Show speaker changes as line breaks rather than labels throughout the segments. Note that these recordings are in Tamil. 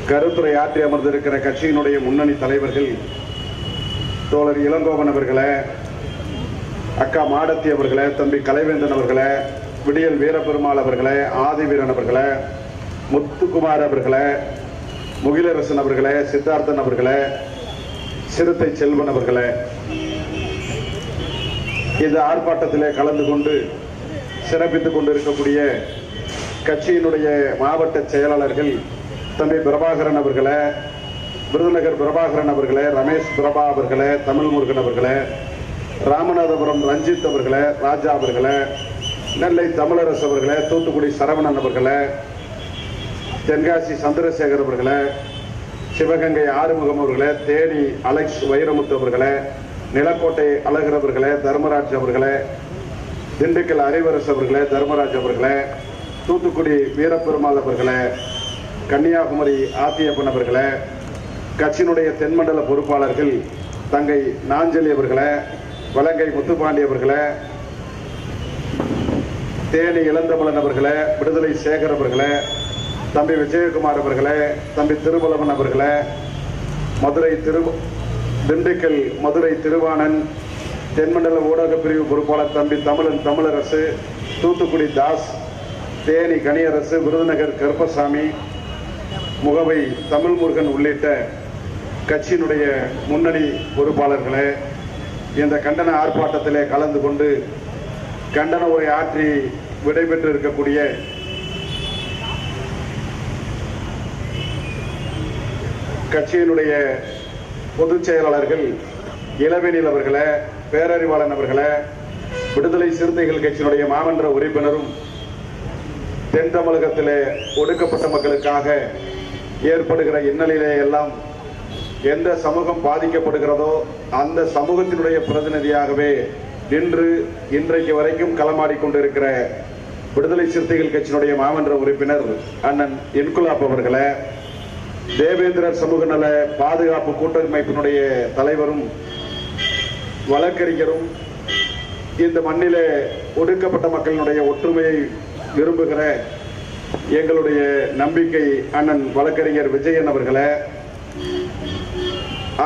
கருத்துரை ஆற்றி அமர்ந்திருக்கிற கட்சியினுடைய முன்னணி தலைவர்கள் தோழர் இளங்கோவன் அவர்களே, அக்கா மாடத்தி அவர்களே, தம்பி கலைவேந்தன் அவர்களே, விடியல் வீரபெருமாள் அவர்களே, ஆதிவீரன் அவர்களே, முத்துக்குமார் அவர்களே, முகிலரசன் அவர்களே, சித்தார்த்தன் அவர்களே, சிறுத்தை செல்வன் அவர்களே, இந்த ஆர்ப்பாட்டத்திலே கலந்து கொண்டு சிறப்பித்துக் கொண்டிருக்கக்கூடிய கட்சியினுடைய மாவட்ட செயலாளர்கள் தம்பி பிரபாகரன் அவர்களே, விருதுநகர் பிரபாகரன் அவர்களே, ரமேஷ் பிரபா அவர்களே, தமிழ் முருகன் அவர்களே, ராமநாதபுரம் ரஞ்சித் அவர்களே, ராஜா அவர்களே, நெல்லை தமிழரசு அவர்களே, தூத்துக்குடி சரவணன் அவர்களே, தென்காசி சந்திரசேகர் அவர்களே, சிவகங்கை ஆறுமுகம் அவர்களே, தேனி அலெக்ஸ் வைரமுத்து அவர்களே, நிலக்கோட்டை அழகர் அவர்களே, தர்மராஜ் அவர்களே, திண்டுக்கல் அறிவரசு அவர்களே, தர்மராஜ் அவர்களே, தூத்துக்குடி வீரபெருமாள் அவர்களே, கன்னியாகுமரி ஆத்தியப்பன் அவர்களே, கட்சியினுடைய தென்மண்டல பொறுப்பாளர்கள் தங்கை நாஞ்சலி அவர்களே, வலங்கை முத்துப்பாண்டி அவர்களே, தேனி இளந்தமலன் அவர்களே, விடுதலை சேகர் அவர்களே, தம்பி விஜயகுமார் அவர்களே, தம்பி திருபலவன் அவர்களே, திண்டுக்கல் மதுரை திருவாணன் தென்மண்டல ஊடக பிரிவு பொறுப்பாளர் தம்பி தமிழரசு, தூத்துக்குடி தாஸ், தேனி கனியரசு, விருதுநகர் கருப்பசாமி, முகவை தமிழ் முருகன் உள்ளிட்ட கட்சியினுடைய முன்னணி பொறுப்பாளர்களே, இந்த கண்டன ஆர்ப்பாட்டத்திலே கலந்து கொண்டு கண்டன உரை ஆற்றி விடைபெற்று இருக்கக்கூடிய கட்சியினுடைய பொதுச் செயலாளர்கள் இளவேனில் அவர்களே, பேரறிவாளன் அவர்களே, விடுதலை சிறுத்தைகள் கட்சியினுடைய மாமன்ற உறுப்பினரும் தென் தமிழகத்திலே ஒடுக்கப்பட்ட மக்களுக்காக ஏற்படுகிற இன்னலிலே எல்லாம் எந்த சமூகம் பாதிக்கப்படுகிறதோ அந்த சமூகத்தினுடைய பிரதிநிதியாகவே நின்று இன்றைக்கு வரைக்கும் களமாடி கொண்டிருக்கிற விடுதலை சிறுத்தைகள் கட்சியினுடைய மாமன்ற உறுப்பினர் அண்ணன் இன்குலாப் அவர்களே, தேவேந்திரர் சமூக நல பாதுகாப்பு கூட்டமைப்பினுடைய தலைவரும் வழக்கறிஞரும் இந்த மண்ணிலே ஒடுக்கப்பட்ட மக்களினுடைய ஒற்றுமையை விரும்புகிற எங்களுடைய நம்பிக்கை அண்ணன் வழக்கறிஞர் விஜயன் அவர்களே,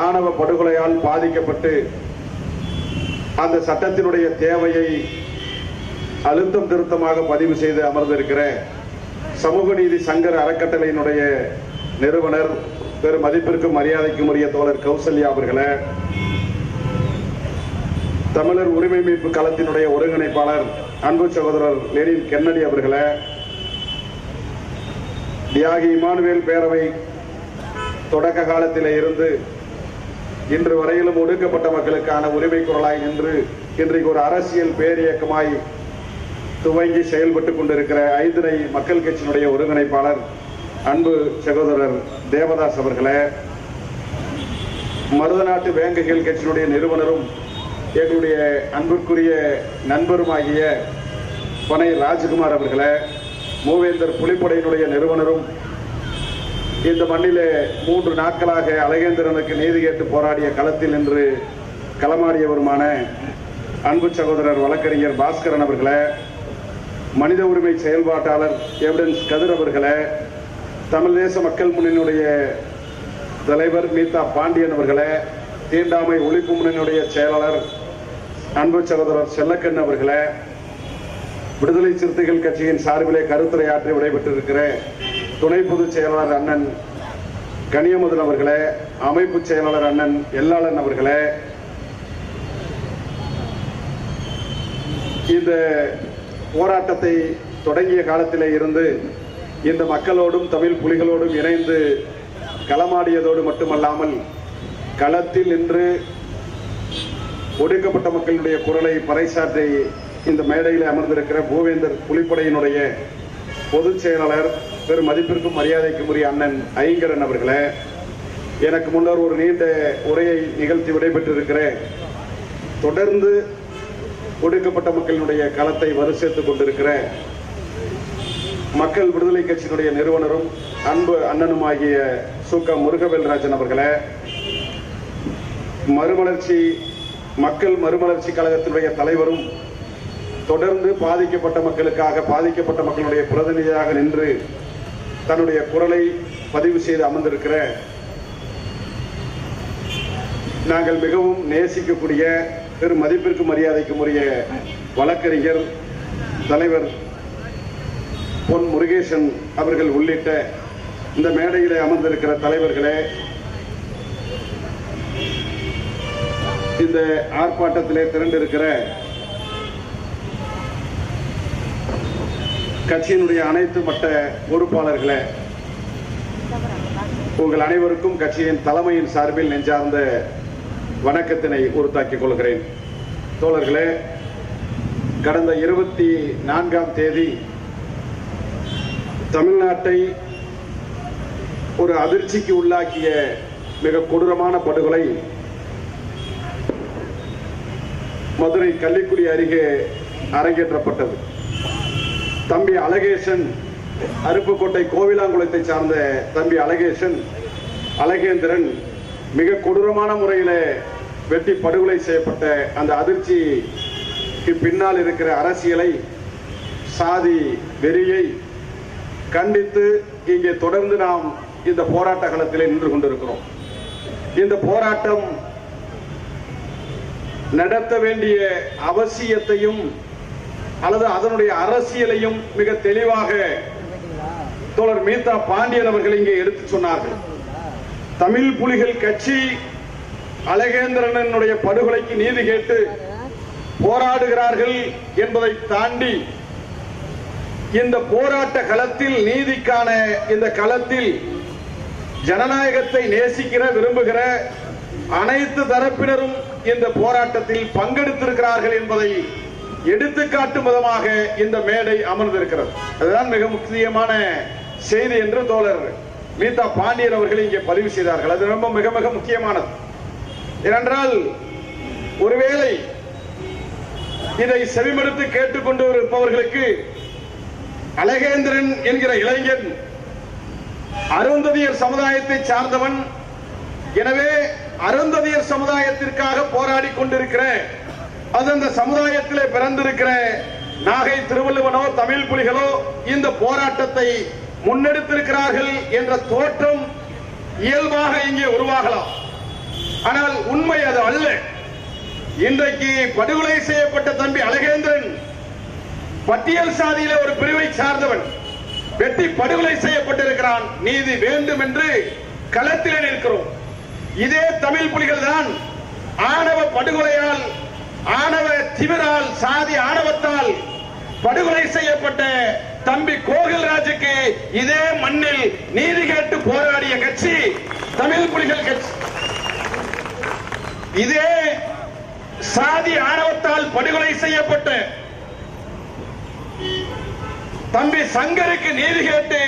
ஆணவ படுகொலையால் பாதிக்கப்பட்டு அந்த சட்டத்தினுடைய தேவையை அழுத்தம் திருத்தமாக பதிவு செய்து அமர்ந்திருக்கிற சமூக நீதி சங்கர் அறக்கட்டளையினுடைய நிறுவனர் பெரும் மதிப்பிற்கும் மரியாதைக்கும் உரிய தோழர் கௌசல்யா அவர்களே, தமிழர் உரிமை மீட்பு களத்தினுடைய ஒருங்கிணைப்பாளர் அன்பு சகோதரர் லெனின் கென்னடி அவர்களே, தியாகி இமானுவேல் பேரவை தொடக்க காலத்திலே இருந்து இன்று வரையிலும் ஒடுக்கப்பட்ட மக்களுக்கான உரிமை குரலாய் நின்று இன்றைக்கு ஒரு அரசியல் பேரியக்கமாய் துவங்கி செயல்பட்டுக் கொண்டிருக்கிற ஐந்திணை மக்கள் கட்சியினுடைய ஒருங்கிணைப்பாளர் அன்பு சகோதரர் தேவதாஸ் அவர்களே, மருதநாட்டு வேங்கைகள் கட்சியினுடைய நிறுவனரும் எங்களுடைய அன்பிற்குரிய நண்பருமாகிய பனை ராஜ்குமார் அவர்களே, மூவேந்தர் புலிப்படையினுடைய நிறுவனரும் இந்த மண்ணிலே 3 நாட்களாக அழகேந்திரனுக்கு நீதி கேட்டு போராடிய களத்தில் நின்று களமாடியவருமான அன்பு சகோதரர் வழக்கறிஞர் பாஸ்கரன் அவர்களே, மனித உரிமை செயல்பாட்டாளர் எவிடன்ஸ் கதிர் அவர்களே, தமிழ் தேச மக்கள் முன்னணியுடைய தலைவர் மீதா பாண்டியன் அவர்களே, தீண்டாமை ஒழிப்பு முன்னணியுடைய செயலாளர் அன்பு சகோதரர் செல்லக்கண் அவர்களே, விடுதலை சிறுத்தைகள் கட்சியின் சார்பிலே கருத்துரை ஆற்றி விடைபெற்றிருக்கிற துணை பொதுச் செயலாளர் அண்ணன் கனியமுதன் அவர்களே, அமைப்பு செயலாளர் அண்ணன் எல்லாளன் அவர்களே, இந்த போராட்டத்தை தொடங்கிய காலத்திலே இருந்து இந்த மக்களோடும் தமிழ் புலிகளோடும் இணைந்து களமாடியதோடு மட்டுமல்லாமல் களத்தில் நின்று ஒடுக்கப்பட்ட மக்களுடைய குரலை பறைசாற்றி இந்த மேடையில் அமர்ந்திருக்கிற பூவேந்தர் புலிப்படையினுடைய பொதுச் செயலாளர் பெரும் மதிப்பிற்கும் மரியாதைக்கும் உரிய அண்ணன் ஐங்கரன் அவர்களே, எனக்கு முன்னர் ஒரு நீண்ட உரையை நிகழ்த்தி விடைபெற்றிருக்கிறேன். தொடர்ந்து ஒடுக்கப்பட்ட மக்களினுடைய களத்தை வரிசைத்துக் கொண்டிருக்கிற மக்கள் விடுதலை கட்சியினுடைய நிறுவனரும் அன்பு அண்ணனுமாகிய சுக முருகவேல்ராஜன் அவர்களே, மக்கள் மறுமலர்ச்சி கழகத்தினுடைய தலைவரும் தொடர்ந்து பாதிக்கப்பட்ட மக்களுக்காக பாதிக்கப்பட்ட மக்களுடைய பிரதிநிதியாக நின்று தன்னுடைய குரலை பதிவு செய்து அமர்ந்திருக்கிற நாங்கள் மிகவும் நேசிக்கக்கூடிய பெரும் மதிப்பிற்கு மரியாதைக்கும் உரிய வழக்கறிஞர் தலைவர் பொன் முருகேசன் அவர்கள் உள்ளிட்ட இந்த மேடையிலே அமர்ந்திருக்கிற தலைவர்களே, இந்த ஆர்ப்பாட்டத்திலே திரண்டிருக்கிற கட்சியினுடைய அனைத்து மட்ட பொறுப்பாளர்களே, உங்கள் அனைவருக்கும் கட்சியின் தலைமையின் சார்பில் நெஞ்சார்ந்த வணக்கத்தினை உறுத்தாக்கிக் கொள்கிறேன். தோழர்களே, கடந்த 24ஆம் தேதி தமிழ்நாட்டை ஒரு அதிர்ச்சிக்கு உள்ளாக்கிய மிக கொடூரமான படுகொலை மதுரை கள்ளிக்குடி அருகே அரங்கேற்றப்பட்டது. தம்பி அழகேசன், அருப்புக்கோட்டை கோவிலாங்குளத்தை சார்ந்த தம்பி அழகேந்திரன் மிக கொடூரமான முறையில் வெட்டி படுகொலை செய்யப்பட்ட அந்த அதிர்ச்சிக்கு பின்னால் இருக்கிற அரசியலை, சாதி வெறியை கண்டித்து இங்கே தொடர்ந்து நாம் இந்த போராட்ட களத்திலே நின்று கொண்டிருக்கிறோம். இந்த போராட்டம் நடத்த வேண்டிய அவசியத்தையும் அல்லது அதனுடைய அரசியலையும் மிக தெளிவாக தோழர் மீதா பாண்டியன் அவர்கள் இங்கே எடுத்து சொன்னார்கள். தமிழ் புலிகள் கட்சி அழகேந்திரனுடைய படுகொலைக்கு நீதி கேட்டு போராடுகிறார்கள் என்பதை தாண்டி இந்த போராட்ட களத்தில், நீதிக்கான இந்த களத்தில் ஜனநாயகத்தை நேசிக்கிற விரும்புகிற அனைத்து தரப்பினரும் இந்த போராட்டத்தில் பங்கெடுத்திருக்கிறார்கள் என்பதை எடுத்துக்காட்டும் விதமாக இந்த மேடை அமர்ந்திருக்கிறது. அதுதான் மிக முக்கியமான செய்தி என்று தோழர் மீதா பாண்டியன் அவர்கள் இங்கே பதிவு செய்தார்கள். அது ரொம்ப மிக மிக முக்கியமானது. ஏனென்றால் ஒருவேளை இதை செவிமடுத்து கேட்டுக்கொண்டு இருப்பவர்களுக்கு அழகேந்திரன் என்கிற இளைஞன் அருந்ததியர் சமுதாயத்தை சார்ந்தவன், எனவே அருந்ததியர் சமுதாயத்திற்காக போராடி கொண்டிருக்கிற, அது அந்த சமுதாயத்திலே பிறந்திருக்கிற நாகை திருவள்ளுவனோ தமிழ் புலிகளோ இந்த போராட்டத்தை முன்னெடுத்திருக்கிறார்கள் என்ற தோற்றம் இயல்பாக இங்கே உருவாகலாம். ஆனால் உண்மை அது அல்ல. இன்றைக்கு படுகொலை செய்யப்பட்ட தம்பி அழகேந்திரன் பட்டியல் சாதியில ஒரு பிரிவை சார்ந்தவன், வெட்டி படுகொலை செய்யப்பட்டிருக்கிறான். நீதி வேண்டும் என்று களத்திலே நிற்கிறோம். இதே தமிழ் புலிகள் தான் ஆணவ படுகொலையால், ஆணவ திமிரால், சாதி ஆணவத்தால் படுகொலை செய்யப்பட்ட தம்பி கோகில்ராஜுக்கு இதே மண்ணில் நீதி கேட்டு போராடிய கட்சி தமிழ் புலிகள் கட்சி. இதே சாதி ஆணவத்தால் படுகொலை செய்யப்பட்ட தம்பி சங்கருக்கு நீதி கேட்டு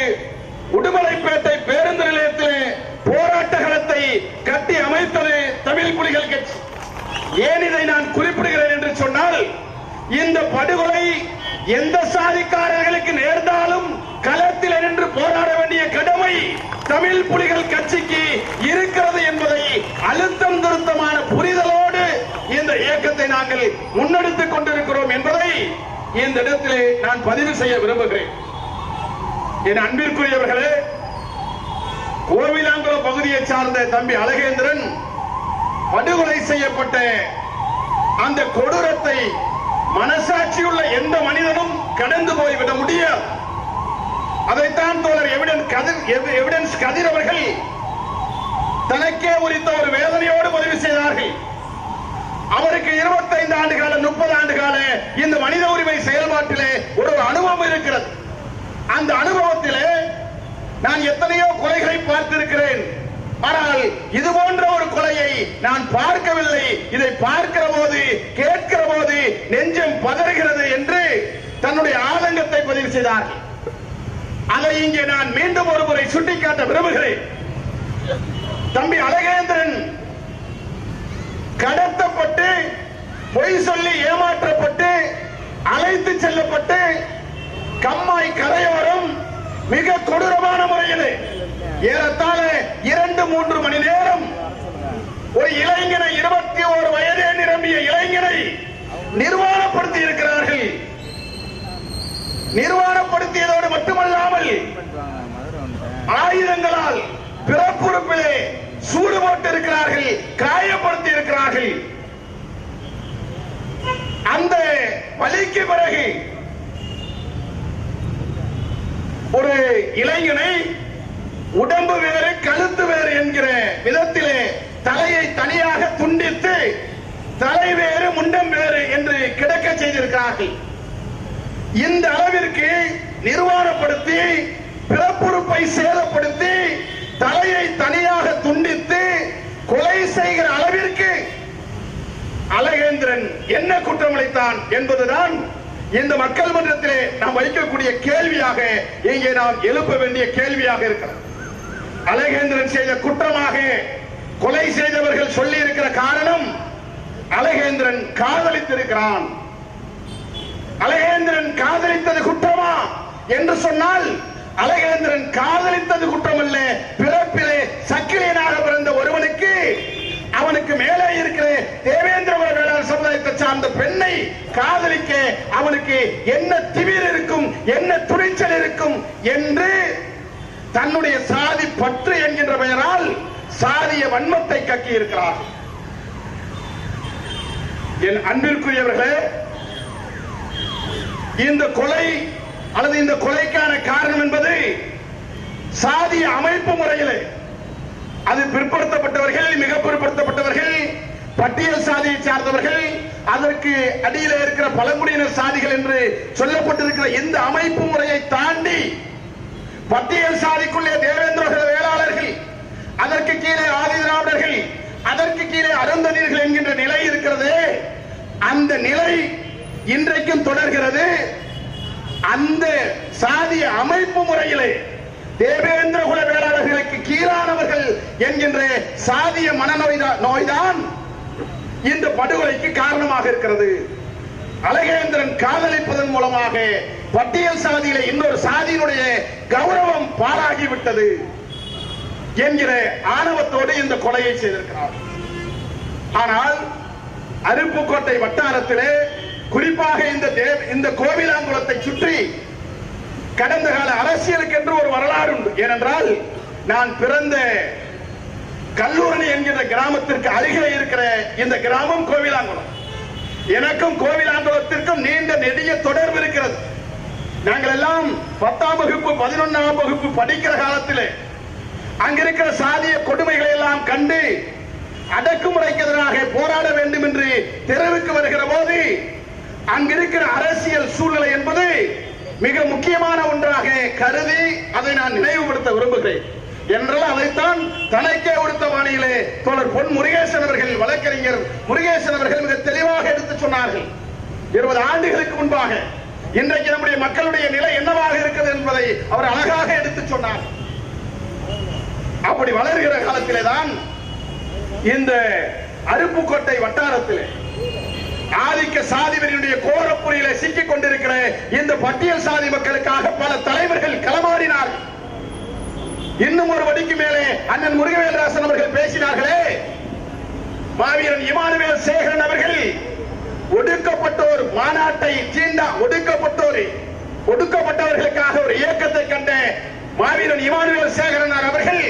உடுமலைப்பேட்டை பேருந்து நிலையத்திலே போராட்ட களத்தை கட்டி அமைத்தது தமிழ் புலிகள் கட்சி. ஏன் இதை நான் குறிப்பிடுகிறேன் என்று சொன்னால், இந்த படுகொலை எந்த சாதிக்காரர்களுக்கு நேர்ந்தாலும் களத்தில் நின்று போராட வேண்டிய கடமை தமிழ் புலிகள் கட்சிக்கு இருக்கிறது என்பதை அழுத்தம் திருத்தமான புரிதலோடு இந்த இயக்கத்தை நாங்கள் முன்னெடுத்துக் கொண்டிருக்கிறோம் என்பதை இந்த இடத்திலே நான் பதிவு செய்ய விரும்புகிறேன். என் அன்பிற்குரியவர்களே, கோவிலாங்குளம் பகுதியை சார்ந்த தம்பி அழகேந்திரன் படுகொலை செய்யப்பட்ட அந்த கொடூரத்தை மனசாட்சியுள்ள எந்த மனிதனும் கடந்து போய்விட முடியாது. அதைத்தான் தோழர் எவிடன்ஸ் கதிர் அவர்கள் தனக்கே உரித்த ஒரு வேதனையோடு பதிவு செய்தார்கள். அவருக்கு 25 ஆண்டு கால 30 ஆண்டு கால இந்த மனித உரிமை செயல்பாட்டிலே ஒரு அனுபவம் இருக்கிறது. அந்த அனுபவத்திலே நான் எத்தனையோ கொலைகளை பார்த்திருக்கிறேன். ஆனால் இது போன்ற ஒரு கொலையை நான் பார்க்கவில்லை. இதை பார்க்கிற போது, கேட்கிற போது நெஞ்சம் பதறுகிறது என்று தன்னுடைய ஆதங்கத்தை பதிவு செய்தார்கள். அதை இங்கே நான் மீண்டும் ஒரு முறை சுட்டிக்காட்ட விரும்புகிறேன். தம்பி அழகேந்திரன் கடத்தப்பட்டு, பொய் சொல்லி ஏமாற்றப்பட்டு, அழைத்து செல்லப்பட்டு, கம்மாய் கரையோரம் மிக கொடூரமான முறையில் ஏறத்தாழ 2-3 மணி நேரம் ஒரு இளைஞனை, 21 வயதே நிரம்பிய இளைஞனை நிர்வாணப்படுத்தி இருக்கிறார்கள். நிர்வாணப்படுத்தியதோடு மட்டுமல்லாமல் ஆயுதங்களால் சூடு போட்டு இருக்கிறார்கள், காயப்படுத்தி இருக்கிறார்கள். அந்த வலிக்கு பிறகு ஒரு இளைஞனை உடம்பு வேறு கழுத்து வேறு என்கிற விதத்திலே தலையை தனியாக துண்டித்து தலை வேறு முண்டம் வேறு என்று கிடக்க செய்திருக்கிறார்கள். இந்த அளவிற்கு நிர்வாணப்படுத்தி பிறப்புறுப்பை சேதப்படுத்தி தலையை தனியாக துண்டித்து கொலை செய்கிற அளவிற்கு அழகேந்திரன் என்ன குற்றமளித்தான் என்பதுதான் இந்த மக்கள் மன்றத்திலே நாம் வைக்கக்கூடிய கேள்வியாக இங்கே நாம் எழுப்ப வேண்டிய கேள்வியாக இருக்கிறது. அழகேந்திரன் செய்த குற்றமாக கொலை செய்தவர்கள் சொல்லி இருக்கிற காரணம் அழகேந்திரன் காதலித்திருக்கிறான். அழகேந்திரன் காதலித்தது குற்றமா என்று சொன்னால் அழகேந்திரன் காதலித்தது குற்றம் அல்ல. பிறப்பிலே சக்கிலியனாக பிறந்த ஒருவனுக்கு அவனுக்கு மேலே இருக்கிற தேவேந்திர வேளாளர் சமுதாயத்தை சார்ந்த பெண்ணை காதலிக்க அவனுக்கு என்ன திமிர் இருக்கும், என்ன துணிச்சல் இருக்கும் என்று தன்னுடைய சாதி பற்று என்கின்ற பெயரால் சாதிய வன்மத்தை கக்கி இருக்கிறார். என் அன்பிற்குரியவர்களே, இந்த கொலை அல்லது இந்த கொலைக்கான காரணம் என்பது சாதிய அமைப்பு முறையில் அது பிற்படுத்தப்பட்டவர்கள், மிக பிற்படுத்தப்பட்டவர்கள், பட்டியல் சாதியை சார்ந்தவர்கள், அதற்கு அடியில் இருக்கிற பழங்குடியினர் சாதிகள் என்று சொல்லப்பட்டிருக்கிற இந்த அமைப்பு முறையை தாண்டி பட்டியல் சாதிக்குள்ளே தேவேந்திர வேளாளர்கள், அதற்கு கீழே ஆதி திராவிடர்கள், அதற்கு கீழே அருந்ததியர்கள் என்கின்ற நிலை இருக்கிறது. அந்த நிலை இன்றைக்கும் தொடர்கிறது. அந்த சாதிய அமைப்பு முறையிலே தேவேந்திர குல வேளாளர்களுக்கு கீழானவர்கள் என்கின்ற சாதிய மனநோய்தான் இந்த படுகொலைக்கு காரணமாக இருக்கிறது. அழகேந்திரன் காதலிப்பதன் மூலமாக பட்டியல் சாதியிலே இன்னொரு சாதியினுடைய கௌரவம் பாழாகிவிட்டது என்கிற ஆணவத்தோடு இந்த கொலையை செய்திருக்கிறார். ஆனால் அருப்புக்கோட்டை வட்டாரத்திலே குறிப்பாக இந்த கோவிலாங்குளத்தை சுற்றி கடந்த கால அரசியலுக்கு என்று ஒரு வரலாறு உண்டு. ஏனென்றால் நான் பிறந்த கல்லூரணி என்கிற கிராமத்திற்கு அருகே இருக்கிற இந்த கிராமம் கோவிலாங்குளம். எனக்கும் கோவிலாங்குளத்திற்கும் நீண்ட நெடிய தொடர்பு இருக்கிறது. நாங்கள் எல்லாம் 10ஆம் வகுப்பு 11ஆம் வகுப்பு படிக்கிற காலத்திலே அங்கிருக்கிற சாதிய கொடுமைகளை எல்லாம் கண்டு அடக்குமுறைக்கு எதிராக போராட வேண்டும் என்று தெருவுக்கு வருகிற போது அங்கிருக்கிற அரசியல் சூழ்நிலை என்பது மிக முக்கியமான ஒன்றாக கருதி அதை நான் நினைவுபடுத்த விரும்புகிறேன். என்றால் அதைத்தான் தனக்கே உடுத்த பாணியிலே தோழர் பொன் முருகேசன் அவர்கள், வழக்கறிஞர் முருகேசன் அவர்கள் மிக தெளிவாக எடுத்து சொன்னார்கள். 20 ஆண்டுகளுக்கு முன்பாக இன்றைக்கு நம்முடைய மக்களுடைய நிலை என்னவாக இருக்கிறது என்பதை அவர் அழகாக எடுத்து சொன்னார். அப்படி வளர்கிற காலத்திலே தான் இந்த அருப்புக்கோட்டை வட்டாரத்திலே ஆதிக்க சாதிவரினுடைய கோரப்புரியில சிக்கிக் கொண்டிருக்கிற இந்த பட்டியல் சாதி மக்களுக்காக பல தலைவர்கள் களமாடினார்கள். இன்னும் ஒரு வடிக்கு மேலே அண்ணன் முருகவேல்ராசன் அவர்கள் பேசினார்களே, மாவீரன் இமானுவேல் சேகரன் அவர்கள் ஒடுக்கப்பட்டோர் மாநாட்டை ஒடுக்கப்பட்டவர்களுக்காக ஒரு இயக்கத்தை கண்ட மாவீரன் இமானுவேல் சேகரன் அவர்கள்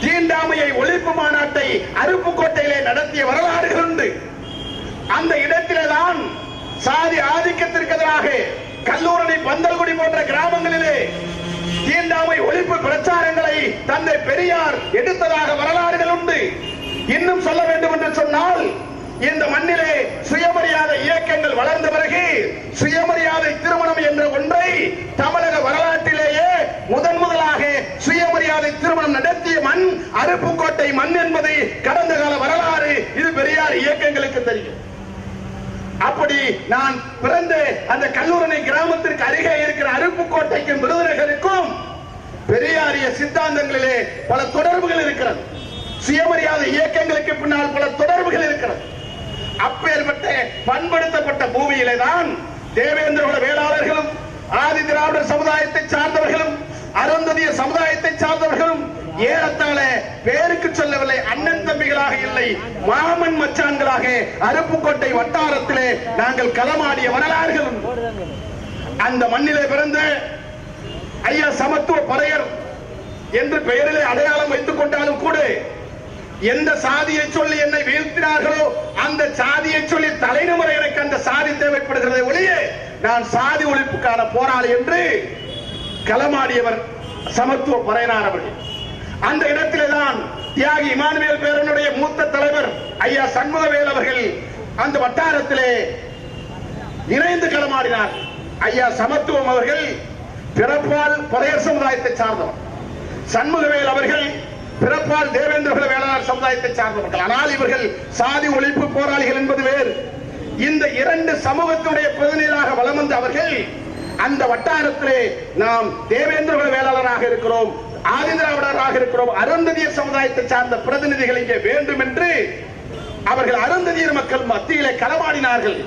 தீண்டாமையை ஒழிப்பு மாநாட்டை அருப்புக்கோட்டையிலே நடத்திய வரலாறுகள் உண்டு. அந்த இடத்திலேதான் சாதி ஆதிக்கத்திற்கு எதிராக கல்லூரணி, பந்தல்குடி போன்ற கிராமங்களிலே தீண்டாமை ஒழிப்பு பிரச்சாரங்களை தந்தை பெரியார் எடுத்ததாக வரலாறுகள் உண்டு. இன்னும் சொல்ல வேண்டும் என்று சொன்னால் இந்த மண்ணிலே சுயமரியாதை இயக்கங்கள் வளர்ந்த பிறகு சுயமரியாதை திருமணம் என்ற ஒன்றை தமிழக வரலாற்றிலேயே முதலாக சுயமரியாதை திருமணம் நடத்திய மண் அருப்புக்கோட்டை மண் என்பது கடந்த கால வரலாறு. இது பெரியார் இயக்கங்களுக்கு தெரியும். அப்படி நான் பிறந்த அந்த கல்லூரணி கிராமத்திற்கு அருகே இருக்கிற அருப்புக்கோட்டைக்கும் விருதுநகருக்கும் பெரியாரிய சித்தாந்தங்களிலே பல தொடர்புகள் இருக்கிறது. சுயமரியாதை இயக்கங்களுக்கு பின்னால் பல தொடர்புகள் இருக்கிறது. அப்பேற்பட்ட பண்படுத்தப்பட்ட பூமியிலே தான் தேவேந்திர குல வேளாளர்களும் ஆதி திராவிடர் சமுதாயத்தை சார்ந்தவர்களும் அருந்ததிய சமுதாயத்தை சார்ந்தவர்களும் ஏறத்தாழ பேருக்கு சொல்லவில்லை, அண்ணன் தம்பிகளாக இல்லை, மாமன் மச்சான்களாக அருப்புக்கோட்டை வட்டாரத்திலே நாங்கள் களமாடிய வரலாறுகள். அந்த மண்ணிலே பிறந்த ஐயா சமத்துவ பறையர் என்று பெயரிலே அடையாளம் வைத்துக் கொண்டாலும் கூட எந்த சாதியை சொல்லி என்னை வீழ்த்தினார்களோ அந்த சாதியை சொல்லி தலைமுறை எனக்கு அந்த சாதி தேவைப்படுகிறதை ஒழிய நான் சாதி ஒழிப்புக்கான போராளி என்று களமாடியவர் சமத்துவ பறையனார் அவர்கள். அந்த இடத்தில்தான் தியாகி இமானுவேல் பேரனுடைய மூத்த தலைவர் ஐயா சண்முகவேல் அவர்கள் அந்த வட்டாரத்திலே இணைந்து களமாடினார். ஐயா சமத்துவம் அவர்கள் பிறப்பால் பறையர் சமுதாயத்தை சார்ந்தவர், சண்முகவேல் அவர்கள் பிறப்பால் தேவேந்திர வேளாளர் சமுதாயத்தை சார்ந்தவர்கள். ஆனால் இவர்கள் சாதி ஒழிப்பு போராளிகள் என்பது வேறு. இந்த இரண்டு சமூகத்தினுடைய பிரதிநிதியாக வலம் வந்த அவர்கள் அந்த வட்டாரத்திலே நாம் தேவேந்திர வேளாளராக இருக்கிறோம், ஆதிதிராவிடராக இருக்கிறோம், அருந்ததியர் சமுதாயத்தை சார்ந்த பிரதிநிதிகள் இங்கே வேண்டும் என்று அவர்கள் அருந்ததியர் மக்கள் மத்தியிலே களமாடினார்கள்.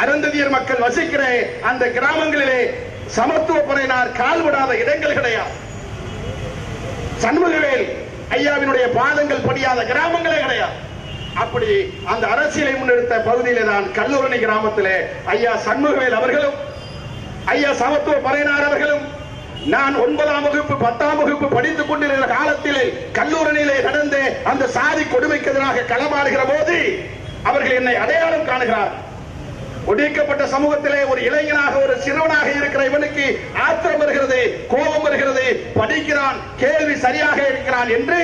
அருந்ததியர் மக்கள் வசிக்கிற அந்த கிராமங்களிலே சமத்துவ பறையினார் கால்விடாத இடங்கள் கிடையாது. சண்முகவேல் ஐயாவினுடைய பாதங்கள் படியாத கிராமங்களே கிடையாது. அப்படி அந்த அரசியலை முன்னெடுத்த பகுதியிலே தான் கல்லூரணி கிராமத்திலே ஐயா சண்முகவேல் அவர்களும் ஐயா சமத்துவ பறையனார் அவர்களும் நான் 9ஆம் வகுப்பு 10ஆம் வகுப்பு படித்துக் கொண்டிருந்த காலத்திலே கல்லூரணியிலே நடந்த அந்த சாதி கொடுமைக்கு எதிராக களமாடுகிற போது அவர்கள் என்னை அடையாளம் காணுகிறார். ஒடுக்கப்பட்ட சமூகத்திலே ஒரு இளைஞனாக ஒரு சிறுவனாக இருக்கிற இவனுக்கு ஆத்திரம் வருகிறது, கோபம் வருகிறது, படிக்கிறான், கேள்வி சரியாக இருக்கிறான் என்று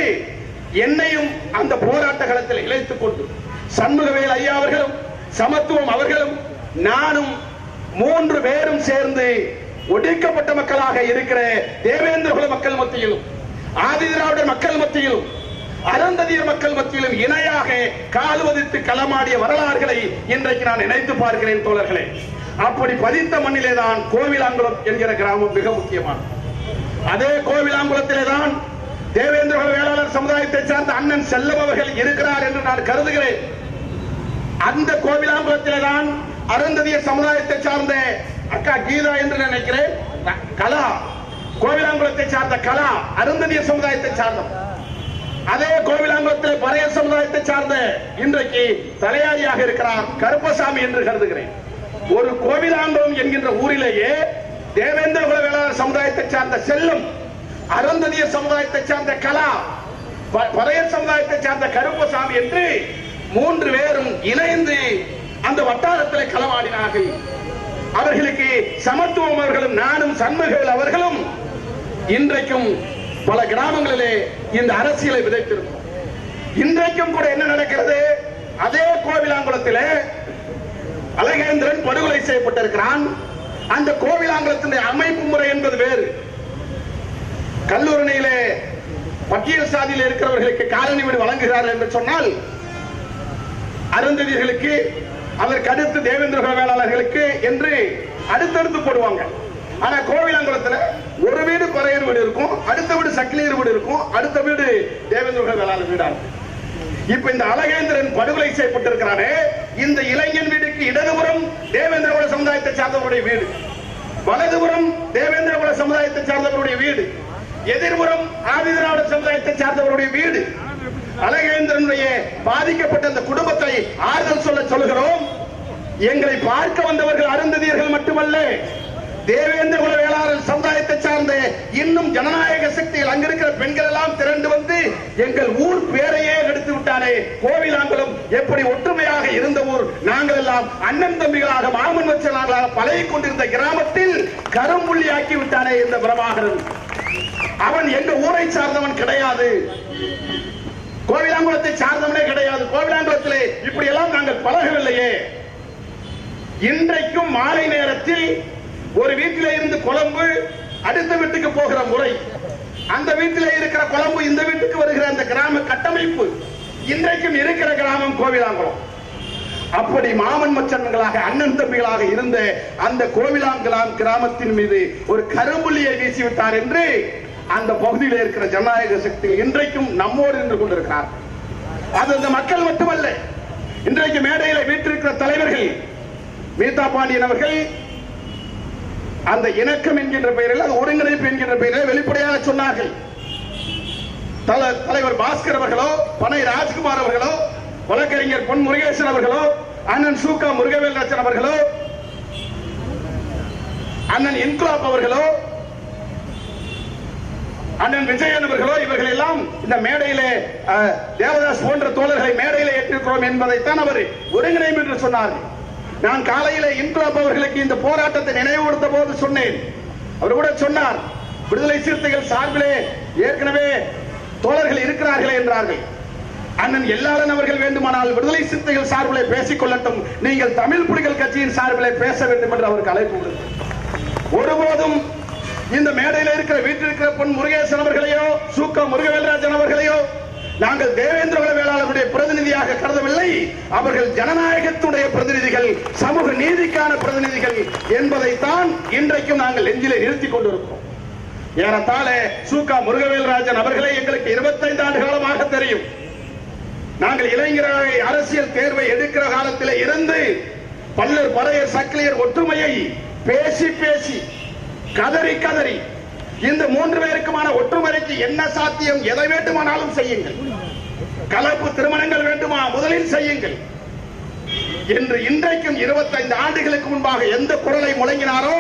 என்னையும் அந்த போராட்ட களத்தில் இழைத்துக் கொண்டு சண்முகவேல் ஐயா அவர்களும் சமத்துவம் அவர்களும் நானும் 3 பேரும் சேர்ந்து ஒடுக்கப்பட்ட மக்களாக இருக்கிற தேவேந்திர குல மக்கள் மத்தியிலும் ஆதிதிராவிடர் மக்கள் மத்தியிலும் அருந்ததியர் மக்கள் மத்தியிலும் இணையாக கால்வதித்து களமாடிய வரலாறுகளை இன்றைக்கு நான் நினைத்து பார்க்கிறேன் தோழர்களே. அப்படி பதித்த மண்ணிலே தான் கோவிலாங்குளம் என்கிற கிராமம் மிக முக்கியமானது. அதே கோவிலாங்குளத்திலே தான் தேவேந்திர குல வேளாளர் சமுதாயத்தை சார்ந்த அண்ணன் செல்லம் அவர்கள் இருக்கிறார் என்று நான் கருதுகிறேன். அந்த கோவிலாங்குளத்திலே தான் அருந்ததியர் சமுதாயத்தை சார்ந்த அக்கா கீதா என்று நினைக்கிறேன் கலா, கோவிலாங்குளத்தை சார்ந்த கலா அருந்ததியர் சமுதாயத்தை சார்ந்தவர். அதே கோவிலாங்குளத்தில் பறையர் சமுதாயத்தை சார்ந்த இன்றைக்கு தலையாரியாக இருக்கிறார் கருப்பசாமி என்று கருதுகிறேன். ஒரு கோவிலாங்குளம் என்கின்ற ஊரிலேயே தேவேந்திர குல வேளாளர் சமுதாயத்தை சார்ந்த செல்லம், அருந்ததியர் சமுதாயத்தை சார்ந்த கலா, பறையர் சமுதாயத்தை சார்ந்த கருப்பசாமி என்று 3 பேரும் இணைந்து அந்த வட்டாரத்தில் களமாடினார்கள். அவர்களுக்கு சமத்துவம் அவர்களும் நானும் சண்முகவேல் அவர்களும் இன்றைக்கும் பல கிராமங்களிலே இந்த அரசியலை விதைத்திருக்கிறோம். இன்றைக்கும் கூட என்ன நடக்கிறது? அதே கோவிலாங்குளத்திலே அழகேந்திரன் படுகொலை செய்யப்பட்டிருக்கிறான். அந்த கோவிலாங்குளத்தினுடைய அமைப்பு முறை என்பது வேறு. கல்லூரணியிலே பட்டியல் சாதியில் இருக்கிறவர்களுக்கு காலனி வீடு வழங்குகிறார்கள் என்று சொன்னால் அருந்ததியர்களுக்கு அதற்கு அடுத்து தேவேந்திர குல வேளாளர்களுக்கு என்று அடுத்தடுத்து போடுவாங்க. ஆனா கோவிலாங்குளத்துல ஒரு வீடு பறையர் வீடு இருக்கும், அடுத்த வீடு சக்கிலியர் வீடு இருக்கும், அடுத்த வீடு தேவேந்திர குல வேளாளர் வீடா இருக்கும். இப்ப இந்த அழகேந்திரன் படுகொலை செய்யப்பட்டிருக்கிறானே, இந்த இளைஞன் வீடுக்கு இடதுபுறம் தேவேந்திர குல சமுதாயத்தை சார்ந்தவருடைய வீடு, வலதுபுறம் தேவேந்திர குல சமுதாயத்தை சார்ந்தவருடைய வீடு, எதிர்புறம் ஆதிதிராவிட சமுதாயத்தை சார்ந்தவருடைய வீடு. அழகேந்திரனுடைய பாதிக்கப்பட்ட அந்த குடும்பத்தை ஆறுதல் சொல்லுகிறோம். எங்களை பார்க்க வந்தவர்கள் அருந்ததியர்கள் மட்டுமல்ல, தேவேந்திர குல வேளாளர் சமுதாயத்தை சார்ந்த இன்னும் ஜனநாயக சக்தியில் அங்கிருக்கிற பெண்கள் எல்லாம் திரண்டு வந்து எங்கள் ஊர் பேரையே எடுத்து விட்டாரே. கோவிலாங்குளம் எப்படி ஒற்றுமையாக இருந்த ஊர், நாங்கள் எல்லாம் அண்ணன் தம்பிகளாக மாமன் வச்சனாக பழகி கொண்டிருந்த கிராமத்தில் கரும்புள்ளியாக்கி விட்டானே இந்த பிரபாகரன். அவன் எங்க ஊரை சார்ந்தவன் கிடையாது, கோவிலாங்குளத்தை சார்ந்தவனே கிடையாது. கோவிலாங்குளத்திலே இப்படி எல்லாம் நாங்கள் பழகவில்லையே. இன்றைக்கும் மாலை நேரத்தில் ஒரு வீட்டிலே இருந்து குழம்பு அடுத்த வீட்டுக்கு போகிற முறை, அந்த வீட்டிலே இருக்கிற குழம்பு இந்த வீட்டுக்கு வருகிற அந்த கிராம கட்டமைப்பு இன்றைக்கும் இருக்கிற கிராமம் கோவிலாங்குளம். அப்படி மாமன் மச்சன்களாக அண்ணன் தம்பிகளாக இருந்த அந்த கோவிலாங்குளம் கிராமத்தின் மீது ஒரு கரும்புள்ளியை வீசிவிட்டார் என்று அந்த பகுதியில் இருக்கிற ஜனநாயக சக்தி இன்றைக்கும் நம்மோடு நின்று கொண்டிருக்கிறார். அது அந்த மக்கள் மட்டுமல்ல, இன்றைக்கு மேடையில் வீட்டிருக்கிற தலைவர்கள் மீதா பாண்டியன் அவர்கள் அந்த இணக்கம் என்கின்ற பெயரில், அது ஒருங்கிணைப்பு என்கின்ற பெயரில் வெளிப்படையாக சொன்னார்கள். தலைவர் பாஸ்கர் அவர்களோ, பனை ராஜ்குமார் அவர்களோ, வழக்கறிஞர் பொன் முருகேசன் அவர்களோ, அண்ணன் சூகா முருகவேல்ராஜன் அவர்களோ, அண்ணன் இன்குலாப் அவர்களோ, அண்ணன் விஜயன் அவர்களோ, இவர்கள் எல்லாம் இந்த இந்த மேடையிலே தேவதாஸ் போன்ற தோழர்களை மேடையிலே ஏற்றிருக்கிறோம் என்பதைத்தான் அவர் ஒருங்கிணைப்பு என்று சொன்னார்கள். நான் காலையிலே இன்குலாப் அவர்களுக்கு இந்த போராட்டத்தை நினைவுபடுத்த போது சொன்னேன். அவர் கூட சொன்னார், விடுதலை சிறுத்தைகள் சார்பிலே ஏற்கனவே தோழர்கள் இருக்கிறார்களே என்றார்கள். அண்ணன் எல்லாரன் அவர்கள் வேண்டுமானால் விடுதலை சிறுத்தைகள் சார்பிலே பேசிக் கொள்ளட்டும், நீங்கள் தமிழ் புலிகள் கட்சியின் சார்பிலே பேச வேண்டும் என்று அவருக்கு அழைப்பு விடுத்தார். ஒருபோதும் இந்த மேடையில் இருக்கிற வீட்டில் இருக்கிற பொன் முருகேசன் அவர்களையோ சூக்க முருகவேல்ராஜன் அவர்களையோ நாங்கள் தேவேந்திர குல வேளாளர்களுடைய பிரதிநிதியாக கருதவில்லை. அவர்கள் ஜனநாயகத்துடைய பிரதிநிதிகள், சமூக நீதிக்கான பிரதிநிதிகள் என்பதைத்தான் இன்றைக்கும் நாங்கள் நெஞ்சிலே நிறுத்திக் கொண்டிருக்கிறோம். ஏறத்தாழ சூக்கா முருகவேல்ராஜன் அவர்களை எங்களுக்கு 25 ஆண்டு காலமாக தெரியும். நாங்கள் இளைஞர் அரசியல் தேர்வை எடுக்கிற காலத்தில் இருந்து பல்லர் பறையர் சக்கிலியர் ஒற்றுமையை பேசி பேசி கதறி கதறி இந்த 3 பேருக்குமான ஒற்றுமைக்கு என்ன சாத்தியம், எதை வேண்டுமானாலும் செய்யுங்கள், கலப்பு திருமணங்கள் வேண்டுமா முதலில் செய்யுங்கள் என்று இன்றைக்கும் 25 ஆண்டுகளுக்கு முன்பாக எந்த குரலை முழங்கினாரோ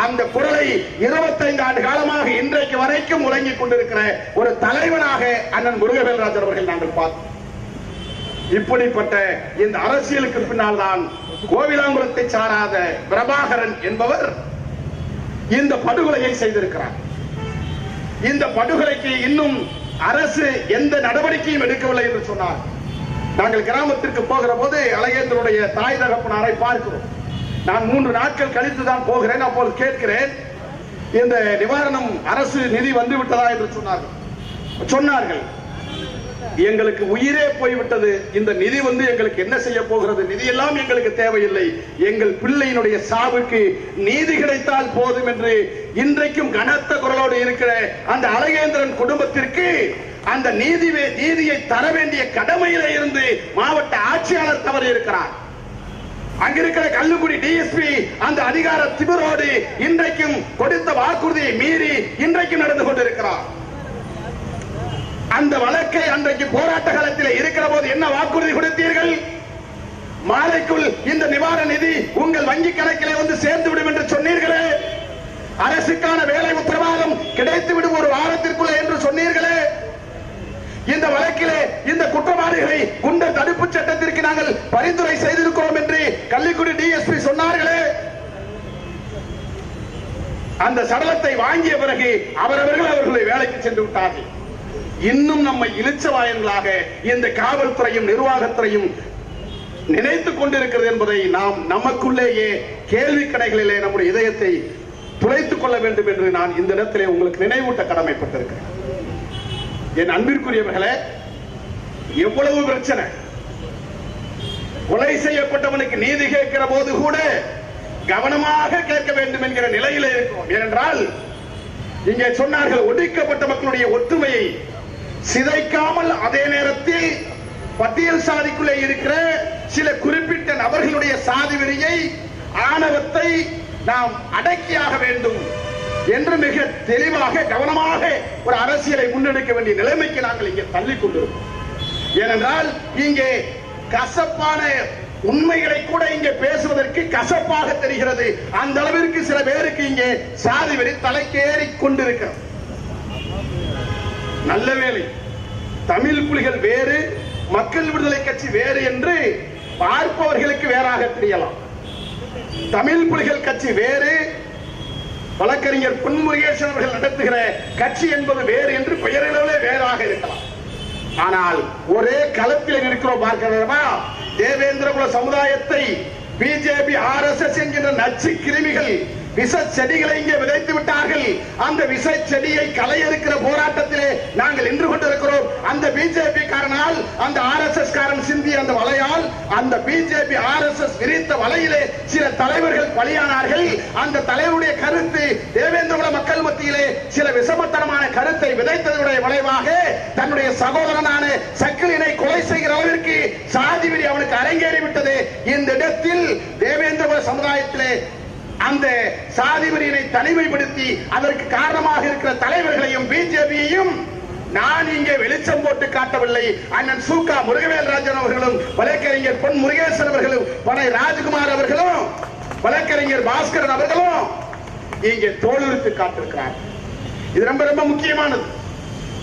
அந்த குரலை 25 ஆண்டு காலமாக இன்றைக்கு வரைக்கும் முழங்கிக் கொண்டிருக்கிற ஒரு தலைவனாக அண்ணன் முருகவேல்ராஜன் அவர்கள் நாங்கள் பார்த்தோம். இப்படிப்பட்ட இந்த அரசியலுக்கு பின்னால் தான் கோவிலாங்குளத்தை சாராத பிரபாகரன் என்பவர் இந்த படுகொலையை செய்திருக்கிறார். இந்த படுகொலைக்கு இன்னும் அரசு எந்த நடவடிக்கையும் எடுக்கவில்லை என்று சொன்னார். நாங்கள் கிராமத்திற்கு போகிற போது அழகேந்திரனுடைய தாய் தகப்பனாரை பார்க்கிறோம். நான் 3 நாட்கள் கழித்து தான் போகிறேன். அப்போது கேட்கிறேன், இந்த நிவாரணம் அரசு நிதி வந்து விட்டதா என்று சொன்னார்கள். எங்களுக்கு உயிரே போய்விட்டது, இந்த நிதி வந்து எங்களுக்கு என்ன செய்ய போகிறது, நிதி எல்லாம் எங்களுக்கு தேவையில்லை, எங்கள் பிள்ளையினுடைய சாவுக்கு நீதி கிடைத்தால் போதும் என்று இன்றைக்கும் கனத்த குரலோடு இருக்கிற அந்த அழகேந்திரன் குடும்பத்திற்கு அந்த நீதியை தர வேண்டிய கடமையிலே இருந்து மாவட்ட ஆட்சியாளர் தவறி இருக்கிறார். அங்கிருக்கிற கல்லுக்குடி டிஎஸ்பி அந்த அதிகார திமிரோடு இன்றைக்கும் கொடுத்த வாக்குறுதியை மீறி இன்றைக்கும் நடந்து கொண்டிருக்கிறார். அந்த வழக்கை அன்றைக்கு போராட்ட காலத்தில் இருக்கிற போது என்ன வாக்குறுதி கொடுத்தீர்கள்? மாலைக்குள் இந்த நிவாரண நிதி உங்கள் வங்கி கணக்கிலே வந்து சேர்ந்து விடும் என்று சொன்னீர்களே, அரசுக்கான வேலை உத்தரவாதம் கிடைத்துவிடும் ஒரு வாரத்திற்குள்ள என்று சொன்னீர்களே, இந்த வழக்கிலே இந்த குற்றவாளிகளை குண்டர் தடுப்பு சட்டத்திற்கு நாங்கள் பரிந்துரை செய்திருக்கிறோம் என்று கள்ளிக்குடி டிஎஸ்பி சொன்னார்களே, அந்த சடலத்தை வாங்கிய பிறகு அவரவர்கள் அவர்களை வேலைக்கு சென்று விட்டார்கள். இன்னும் நம்மை இளிச்சவாயன்களாக இந்த காவல்துறையும் நிர்வாகத்துறையும் நினைத்துக் கொண்டிருக்கிறது என்பதை நாம் நமக்குள்ளேயே கேள்வி கணைகளிலே நம்முடைய இதயத்தை துளைத்துக் கொள்ள வேண்டும் என்று நான் இந்த இடத்திலே உங்களுக்கு நினைவூட்ட கடமைப்பட்டிருக்கிறேன். என் அன்பிற்குரியவர்களே, எவ்வளவு பிரச்சனை, கொலை செய்யப்பட்டவனுக்கு நீதி கேட்கிற போது கூட கவனமாக கேட்க வேண்டும் என்கிற நிலையிலே இருக்கிறோம். ஏனென்றால் இங்கே சொன்னார்கள், ஒடுக்கப்பட்ட மக்களுடைய ஒற்றுமையை சிதைக்காமல் அதே நேரத்தில் பட்டியல் சாதிக்குள்ளே இருக்கிற சில குறிப்பிட்ட நபர்களுடைய சாதி வெறியை ஆணவத்தை நாம் அடக்கியாக வேண்டும் என்று மிக தெளிவாக கவனமாக ஒரு அரசியலை முன்னெடுக்க வேண்டிய நிலைமைக்கு நாங்கள் இங்கே தள்ளிக் கொண்டிருக்கிறோம். ஏனென்றால் இங்கே கசப்பான உண்மைகளை கூட இங்கே பேசுவதற்கு கசப்பாக தெரிகிறது. அந்த அளவிற்கு சில பேருக்கு இங்கே சாதி வெறி தலைக்கேறி கொண்டிருக்கிறது. நல்ல வேளை தமிழ் புலிகள் வேறு, மக்கள் விடுதலை கட்சி வேறு என்று பார்ப்பவர்களுக்கு வேறாக தெரியலாம். தமிழ் புலிகள் கட்சி வேறு, வழக்கறிஞர் பொன் முருகேசன் அவர்கள் நடத்துகிற கட்சி என்பது வேறு என்று பெயரிலே வேறாக இருக்கலாம். ஆனால் ஒரே களத்தில் இருக்கிறோம். பார்க்கிறோமா, தேவேந்திர குல சமுதாயத்தை பிஜேபி ஆர்எஸ்எஸ் என்கின்ற நச்சு கிருமிகள் விஷ செடிகளை இங்கே விதைத்து விட்டார்கள். அந்த விஷ செடியை களையெடுக்கிற போராட்டத்திலே நாங்கள் நின்று கொண்டிருக்கிறோம். அந்த பிஜேபி காரனால், அந்த ஆர்எஸ்எஸ் காரன் சிந்திய அந்த வலையால், அந்த பிஜேபி ஆர்எஸ்எஸ் விரித்த வலையிலே சில தலைவர்கள் பலியானார்கள். அந்த தலைவருடைய கருத்து தேவேந்திர மக்கள் மத்தியிலே சில விஷமத்தனமான கருத்தை விதைத்ததுடைய விளைவாக தன்னுடைய சகோதரனான சக்கிலியனை கொலை செய்கிற அளவிற்கு சாதி வெறி அவனுக்கு அரங்கேறிவிட்டது. இந்த இடத்தில் தேவேந்திர சமுதாயத்திலே அந்த சாதி வெறியினை தனிமைப்படுத்தி அதற்கு காரணமாக இருக்கிற தலைவர்களையும் பிஜேபியையும் நான் இங்கே வெளிச்சம் போட்டு காட்டவில்லை. அண்ணன் சூக்கா முருகவேல்ராஜன் அவர்களும், வழக்கறிஞர் பொன் முருகேசன் அவர்களும், பனை ராஜ்குமார் அவர்களும், வழக்கறிஞர் பாஸ்கரன் அவர்களும் இங்கே தோலுரித்து காட்டிருக்கிறார். இது ரொம்ப ரொம்ப முக்கியமானது.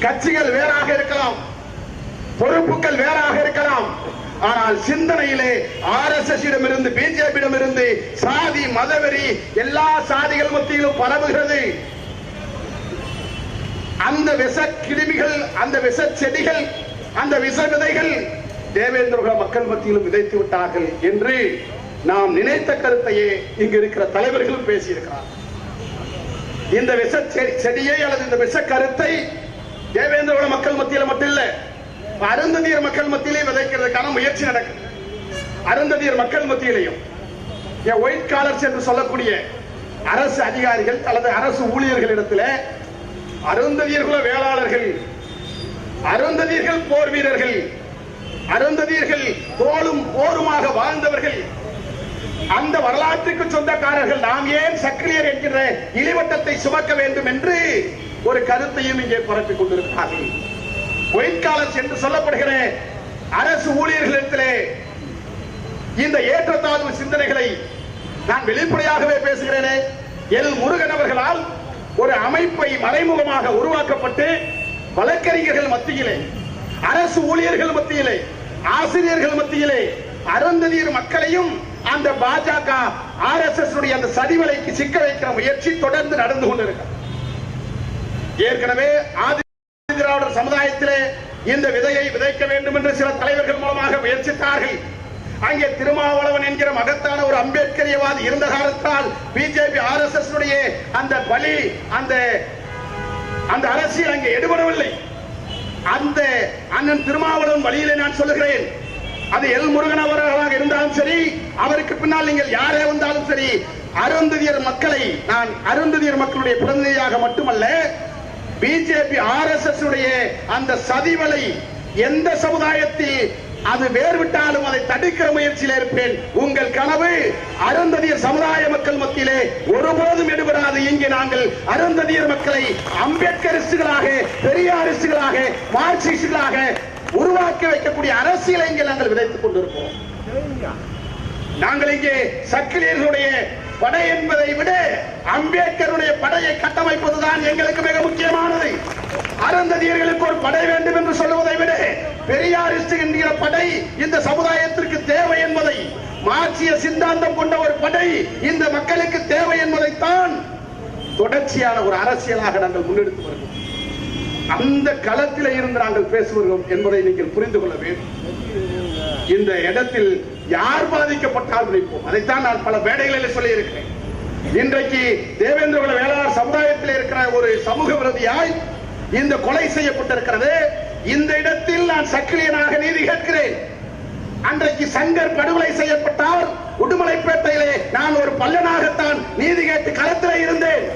கட்சிகள் வேறாக இருக்கலாம், பொறுப்புகள் வேறாக இருக்கலாம். ஆனால் சிந்தனையிலே RSS இடமிருந்து பிஜேபியிடம் இருந்து சாதி மதவெறி எல்லா சாதிகள் மத்தியிலும் பரவுகிறது. அந்த விஷ கிருமிகள், அந்த விஷ செடிகள், அந்த விஷ விதைகள் தேவேந்திர மக்கள் மத்தியிலும் விதைத்து விட்டார்கள் என்று நாம் நினைத்த கருத்தையே இங்கு இருக்கிற தலைவர்கள் பேசியிருக்கிறார். இந்த விஷ செடியை அல்லது இந்த விஷ கருத்தை தேவேந்திர மக்கள் மத்தியில் மட்டும் இல்ல, அருந்ததியர் மக்கள் மத்தியிலே விதைக்கிறதுக்கான முயற்சி நடக்குது. அருந்ததியர் மக்கள் மத்தியிலையும் ஒயிட் காலர்ஸ் என்று சொல்லக்கூடிய அரசு அதிகாரிகள் அல்லது அரசு ஊழியர்களிடத்தில் அருந்ததியர்கள வேளாளர்கள், அருந்ததியர்கள் போர் வீரர்கள், அருந்ததியர்கள் தோளும் போருமாக வாழ்ந்தவர்கள், அந்த வரலாற்றுக்கு சொந்தக்காரர்கள் நாம் ஏன் சக்கிலியர் என்கிற இழிவட்டத்தை சுமக்க வேண்டும் என்று ஒரு கருத்தையும் இங்கே பரப்பிக் கொண்டிருக்கிறார்கள். ஒயிட் காலர்ஸ் என்று சொல்லப்படுகிற அரசு ஊழியர்களிடத்திலே இந்த ஏற்றத்தாழ்வு சிந்தனைகளை நான் வெளிப்படையாகவே பேசுகிறேனே. எல் முருகன் அவர்களால் ஒரு அமைப்பை மறைமுகமாக உருவாக்கப்பட்டு வழக்கறிஞர்கள் மத்தியிலே, அரசு ஊழியர்கள் மத்தியிலே, ஆசிரியர்கள் மத்தியிலே அருந்ததியர் மக்களையும் அந்த பாஜக RSS உடைய அந்த சதிவலைக்கு சிக்க வைக்கிற முயற்சி தொடர்ந்து நடந்து கொண்டிருக்கிறது. ஏற்கனவே ஆதிதிராவிடர் சமுதாயத்திலே இந்த விதையை விதைக்க வேண்டும் என்று சில தலைவர்கள் மூலமாக முயற்சித்தார்கள். அங்கே திருமாவளவன் என்கிற மகத்தான ஒரு அம்பேத்கரியவாதி இருந்த காலத்தால் பிஜேபி RSS உடைய அந்த பலி, அந்த அரசியல் அங்கே எடுபடவில்லை. அந்த அண்ணன் திருமாவளவன் வழியிலே நான் சொல்லுகிறேன், அது எல் முருகன் அவர்களாக இருந்தாலும் சரி, அவருக்கு பின்னால் நீங்கள் யாரே வந்தாலும் சரி, அருந்ததியர் மக்களை, நான் அருந்ததியர் மக்களுடைய பிரதிநிதியாக மட்டுமல்ல, பிஜேபி RSS உடைய அந்த சதிவலை எந்த சமுதாயத்தில் அது வேறுவிட்டாலும் அதை தடுக்கிற முயற்சியில் இருப்பேன். உங்கள் கனவு அருந்ததியர் சமுதாய மக்கள் மத்தியிலே ஒருபோதும் எடுபடாது. இங்கே நாங்கள் அருந்ததியர் மக்களை அம்பேத்கரிஸ்டுகளாக, பெரியாரிஸ்டுகளாக, மார்க்சிஸ்டுகளாக உருவாக்கி வைக்கக்கூடிய அரசியலை இங்கே நாங்கள் விதைத்துக் கொண்டிருக்கிறோம். நாங்கள் இங்கே சக்கிலியர்களுடைய படை என்பதை விட அம்பேத்கருடைய படையை கட்டமைப்பதுதான் எங்களுக்கு மிக முக்கியமானது. அருந்ததியர்களுக்கு ஒரு படை வேண்டும் என்று சொல்லுவதை விட பெரியாரிஸ்ட் என்கிற படை இந்த சமுதாயத்திற்கு தேவை என்பதை, மார்க்சிய சித்தாந்தம் கொண்ட ஒரு படை இந்த மக்களுக்கு தேவை என்பதைத்தான் தொடர்ச்சியான ஒரு அரசியலாக நாங்கள் முன்னெடுத்து வருகிறோம். அந்த களத்தில் இருந்து நாங்கள் பேசுகிறோம் என்பதை நீங்கள் புரிந்து கொள்ள வேண்டும். இந்த இடத்தில் யார் பாதிக்கப்பட்டால் நினைப்போம். அதைத்தான் நான் பல மேடைகளில் சொல்லி இருக்கிறேன். இன்றைக்கு தேவேந்திர வேளாளர் சமுதாயத்தில் இருக்கிற ஒரு சமூக விரோதியாய் இந்த கொலை செய்யப்பட்டிருக்கிறது. இந்த இடத்தில் நான் சக்கிலியனாக நீதி கேட்கிறேன். அன்றைக்கு சங்கர் படுகொலை செய்யப்பட்டால் உடுமலைப்பேட்டையிலே நான் ஒரு பல்லனாகத்தான் நீதி கேட்டு களத்தில் இருந்தேன்.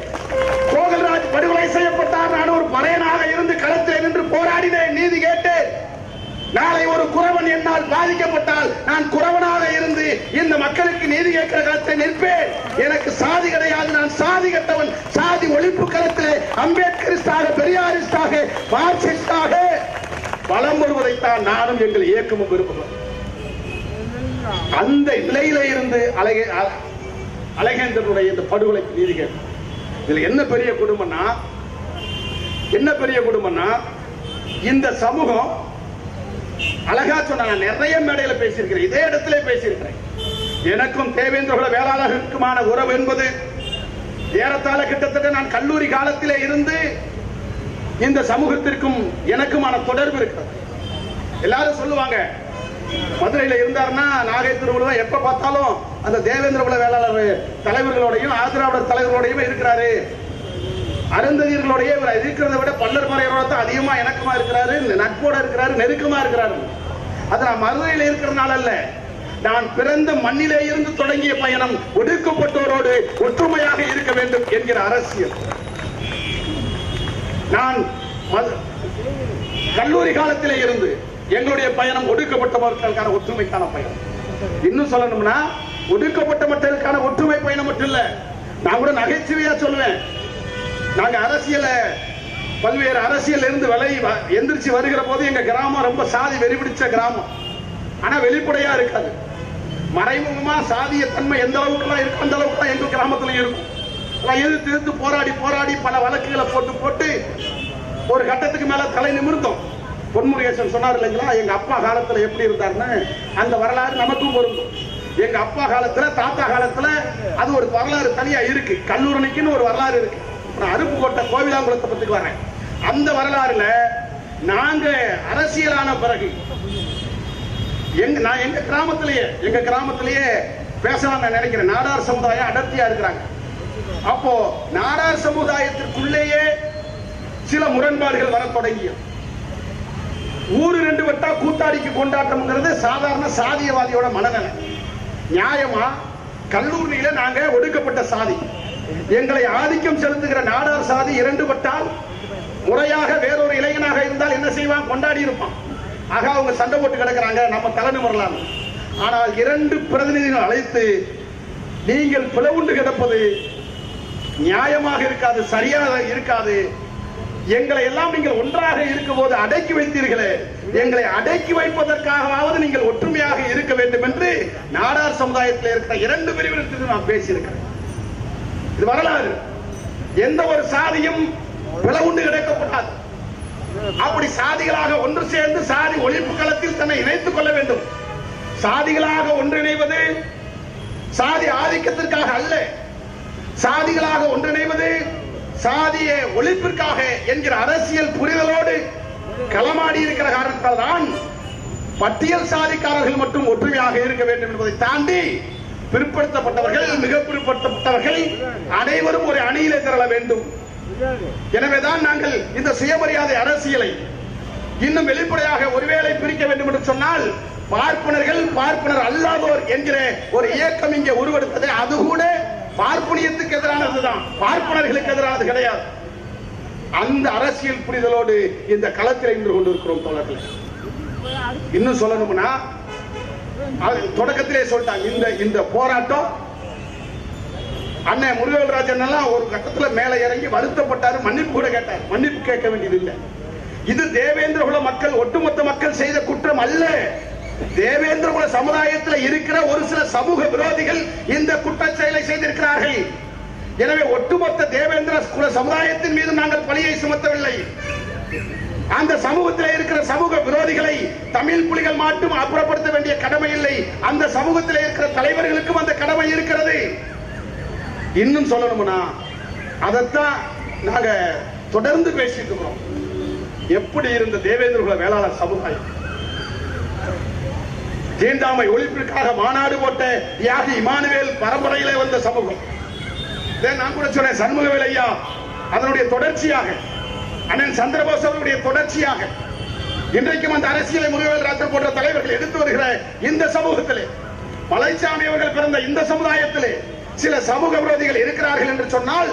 கோகல்ராஜ் படுகொலை செய்யப்பட்டால் நான் ஒரு பறையனாக இருந்து களத்தில் நின்று போராடினேன், நீதி கேட்டேன். நாளை ஒரு குறவன் என்னால் பாதிக்கப்பட்டால் நான் குறவனாக இருந்து இந்த மக்களுக்கு நீதி கேட்கிற களத்தில் நிற்பேன். எனக்கு சாதி கிடையாது, நான் சாதி கட்டவன். சாதி ஒழிப்பு களத்திலே அம்பேத்கரிஸ்டாக, பெரியாரிஸ்டாக, மார்க்சிஸ்டாக பலம் வருவதைத்தான் நானும் எங்கள் இயக்கமும் விரும்புகிறோம். அந்த நிலையில இருந்து அழகேந்திரனுடைய இந்த படுகொலைக்கு நீதி கேட்கும். இதுல என்ன பெரிய குடும்பம்னா இந்த சமூகம் அழகா சொன்ன, நான் நிறைய மேடையில பேசியிருக்கிறேன், இதே இடத்துல பேசியிருக்கிறேன். எனக்கும் தேவேந்திர வேளாளர்களுக்குமான உறவு என்பது ஏறத்தாழ கிட்டத்தட்ட நான் கல்லூரி காலத்திலே இருந்து இந்த சமூகத்திற்கும் எனக்குமான தொடர்பு இருக்கிறது. எல்லாரும் சொல்லுவாங்க, மதுரையில இருந்தாருன்னா நாகை திருவிழா எப்ப பார்த்தாலும் அந்த தேவேந்திர குல வேளாளர் தலைவர்களோடையும் ஆதிராவிடர் தலைவர்களோடையும் இருக்கிறாரு. அருந்ததியர்களோடைய இருக்கிறத விட பல்லர் மறையரோட தான் அதிகமா இணக்கமா இருக்கிறாரு, நட்போட இருக்கிறாரு, நெருக்கமா இருக்கிறாரு. அது நான் மதுரையில் இருக்கிறதுனால அல்ல, நான் பிறந்த மண்ணிலே இருந்து தொடங்கிய பயணம் ஒடுக்கப்பட்டோரோடு ஒற்றுமையாக இருக்க வேண்டும் என்கிற அரசியல். நான் கல்லூரி காலத்திலே இருந்து எங்களுடைய பயணம் ஒடுக்கப்பட்டவர்களுக்கான ஒற்றுமைக்கான பயணம். இன்னும் சொல்லணும்னா ஒடுக்கப்பட்ட மக்களுக்கான ஒற்றுமை பயணம் மட்டும் இல்ல, நான் கூட நகைச்சுவையா சொல்லுவேன், நாங்க பல்வேறு அரசியல் இருந்து எந்திரிச்சு வருகிற போது எங்க கிராமம் ரொம்ப சாதி வெறிபிடிச்ச கிராமம். ஆனா வெளிப்படையா இருக்காது, மறைமுகமா சாதிய தன்மை எந்த அளவுக்கு இருக்கும் அந்த அளவுக்கு எங்க கிராமத்துல இருக்கும். எதிர்த்து போராடி பல வழக்குகளை போட்டு ஒரு கட்டத்துக்கு மேல தலை நிமிர்ந்தோம். பொன்முருகேசன் சொன்னார் இல்லைங்களா, எங்க அப்பா காலத்துல எப்படி இருந்தாருன்னு, அந்த வரலாறு நமக்கும் பொருந்தும். எங்க அப்பா காலத்துல, தாத்தா காலத்துல அது ஒரு வரலாறு தனியா இருக்கு. கல்லூரணிக்குன்னு ஒரு வரலாறு இருக்கு. அருப்புக்கோட்டை கோவிலாங்குளத்தை பத்தி வரேன். அந்த வரலாறுல நாங்க அரசியலான பிறகு நான் எங்க கிராமத்திலேயே பேசலாம் நான் நினைக்கிறேன். நாடார் சமுதாயம் அடர்த்தியா இருக்கிறாங்க. அப்போ நாடார் சமுதாயத்திற்குள்ளேயே சில முரண்பாடுகள் வர தொடங்கிய. ஊரு ரெண்டு வட்டா கூத்தாடிக்கு கொண்டாட்டம்ங்கிறது சாதாரண சாதியவாதியோட மனநல. நியாயமா கல்லூரியில நாங்க ஒடுக்கப்பட்ட சாதி, எங்களை ஆதிக்கம் செலுத்துகிற நாடார் சாதி இரண்டு வட்டால் முறையாக வேறொரு இளைஞனாக இருந்தால் என்ன செய்வான்? கொண்டாடி இருப்பான். ஆக அவங்க சண்டை போட்டு கிடக்கிறாங்க, நம்ம தலைமை வரலாம். ஆனால் இரண்டு பிரதிநிதிகள் அழைத்து நீங்கள் பிளவுண்டு கிடப்பது நியாயமாக இருக்காது, சரியாக இருக்காது. எங்களை எல்லாம் நீங்கள் ஒன்றாக இருக்கும் போது அடக்கி வைத்தீர்களே, எங்களை அடக்கி வைப்பதற்காகவாவது நீங்கள் ஒற்றுமையாக இருக்க வேண்டும் என்று நாடார் சமுதாயத்தில் இருக்கிற இரண்டு பிரிவினருக்கு நான் பேசியிருக்கிறேன். இது வரலாறு. எந்த ஒரு சாதியும் பிளவுண்டு கிடக்கப்படாது. அப்படி சாதிகளாக ஒன்று சேர்ந்து சாதி ஒழிப்பு களத்தில் தன்னை இணைத்துக் கொள்ள வேண்டும். சாதிகளாக ஒன்றிணைவது சாதி ஆதிக்கத்திற்காக அல்ல, சாதிகளாக ஒன்றிணைவது சாதிய ஒழிப்பிற்காக என்கிற அரசியல் புரிதலோடு களமாடி இருக்கிற காரணத்தால் தான் பட்டியல் சாதிக்காரர்கள் மட்டும் ஒற்றுமையாக இருக்க வேண்டும் என்பதை தாண்டி பிற்படுத்தப்பட்டவர்கள், மிக பிற்படுத்தப்பட்டவர்கள் அனைவரும் ஒரு அணியிலே திரள வேண்டும். எனவேதான் நாங்கள் இந்த சுயமரியாதை அரசியலை இன்னும் வெளிப்படையாக ஒருவேளை பிரிக்க வேண்டும் என்று சொன்னால் பார்ப்பனர்கள், பார்ப்பனர் அல்லாதோர் என்கிற ஒரு இயக்கம் இங்கே உருவெடுத்தது. அது கூட பார்ப்பனியத்துக்கு எதிரானதுதான், பார்ப்பனர்களுக்கு எதிரானது கிடையாது. அந்த அரசியல் புரிதலோடு இந்த களத்தில் நின்று கொண்டிருக்கிறோம் தோழர்களே. இன்னும் சொல்லணும்னா தொடக்கத்திலே சொல்லிட்டாங்க, இந்த போராட்டம் அண்ணன் முருகராஜன் எல்லாம் ஒரு கட்டத்தில் மேல இறங்கி வருத்தப்பட்டாரு, மன்னிப்பு கூட கேட்டார். மன்னிப்பு கேட்க வேண்டியது இல்லை. இது தேவேந்திரகுல மக்கள், ஒட்டுமொத்த மக்கள் செய்த குற்றம் அல்ல. தேவேந்திரகுல சமுதாயத்தில் இருக்கிற ஒரு சில சமூக விரோதிகள் இந்த குற்ற செயலை செய்திருக்கிறார்கள். எனவே ஒட்டுமொத்த தேவேந்திர குல சமுதாயத்தின் மீது நாங்கள் பழியை சுமத்தவில்லை. அந்த சமூகத்தில் இருக்கிற சமூக விரோதிகளை தமிழ் புலிகள் மட்டும் அப்புறப்படுத்த வேண்டிய கடமை இல்லை, அந்த சமூகத்தில் இருக்கிற தலைவர்களுக்கும் அந்த கடமை இருக்கிறது. இன்னும் சொல்லணும்னா அதைத்தான் நாங்க தொடர்ந்து பேசிட்டு இருக்கிறோம். எப்படி இருந்த தேவேந்திரகுல வேளாளர் சமுதாயம், தீண்டாமை ஒழிப்பிற்காக மாநாடு போட்ட தியாகி இமானுவேல் பரம்பரையிலே வந்த சமூகம். நான் கூட சொன்னேன், சண்முகவேல் ஐயா அதனுடைய தொடர்ச்சியாக, அண்ணன் சந்திரபோஸ் அவருடைய தொடர்ச்சியாக இன்றைக்கும் அந்த அரசியலை முருகவேல் ராஜர் போன்ற தலைவர்கள் எடுத்து வருகிற இந்த சமூகத்திலே, மலைச்சாமி அவர்கள் பிறந்த இந்த சமுதாயத்திலே சில சமூக விரோதிகள் இருக்கிறார்கள் என்று சொன்னால்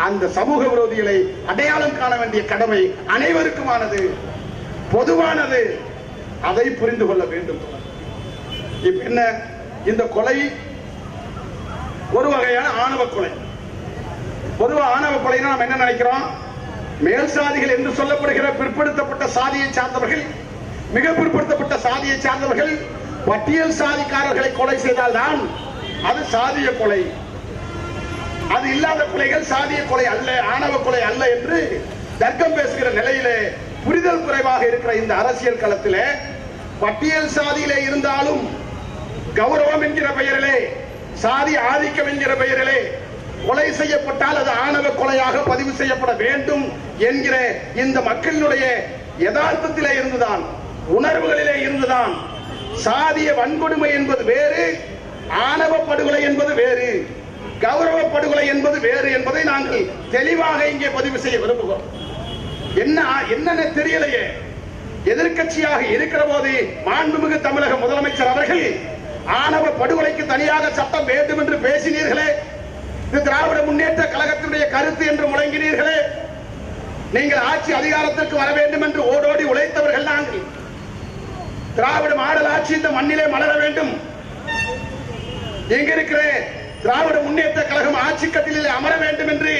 அந்த சமூக விரோதிகளை அடையாளம் காண வேண்டிய கடமை அனைவருக்குமானது, பொதுவானது. அதை புரிந்து கொள்ள வேண்டும். இப்ப என்ன, இந்த கொலை ஒரு வகையான ஆணவ கொலை. பொதுவா ஆணவ கொலைனா நாம் என்ன நினைக்கிறோம்? மேல் சாதிகள் என்று சொல்லப்படுகிற பிற்படுத்தப்பட்ட சாதியை சார்ந்தவர்கள், மிக பிற்படுத்தப்பட்ட சாதியை சார்ந்தவர்கள் பட்டியல் சாதிக்காரர்களை கொலை செய்தால்தான் அது சாதிய கொலை. அது இல்லாத கொலைகள் சாதிய கொலை அல்ல, ஆணவ கொலை அல்ல என்று தர்க்கம் பேசுகிற நிலையிலே புரிதல் குறைவாக இருக்கிற இந்த அரசியல் களத்திலே பட்டியல் சாதியிலே இருந்தாலும் கௌரவம் என்கிற பெயரிலே, சாதி ஆதிக்கம் என்கிற பெயரிலே கொலை செய்யப்பட்டால் அது ஆணவ கொலையாக பதிவு செய்யப்பட வேண்டும் என்கிற இந்த மக்களினுடைய யதார்த்தத்திலே இருந்துதான், உணர்வுகளிலே இருந்துதான் சாதிய வன்கொடுமை என்பது வேறு, ஆணவ படுகொலை என்பது வேறு, கௌரவ படுகொலை என்பது வேறு என்பதை நாங்கள் தெளிவாக இங்கே பதிவு செய்ய விரும்புகிறோம். என்ன தெரியலையே, எதிர்கட்சியாக இருக்கிற போது மாண்புமிகு தமிழக முதலமைச்சர் அவர்கள் ஆணவ படுகொலைக்கு தனியாக சட்டம் வேண்டும் என்று பேசினீர்களே, இது திராவிட முன்னேற்ற கழகத்தினுடைய கருத்து என்று முழங்கினீர்களே, நீங்கள் ஆட்சி அதிகாரத்திற்கு வர வேண்டும் என்று ஓடோடி உழைத்தவர்கள் நாங்கள். திராவிட மாடல் ஆட்சி இந்த மண்ணிலே மலர வேண்டும், இங்க இருக்கிற திராவிட முன்னேற்ற கழகம் ஆட்சி கட்டிலே அமர வேண்டும் என்று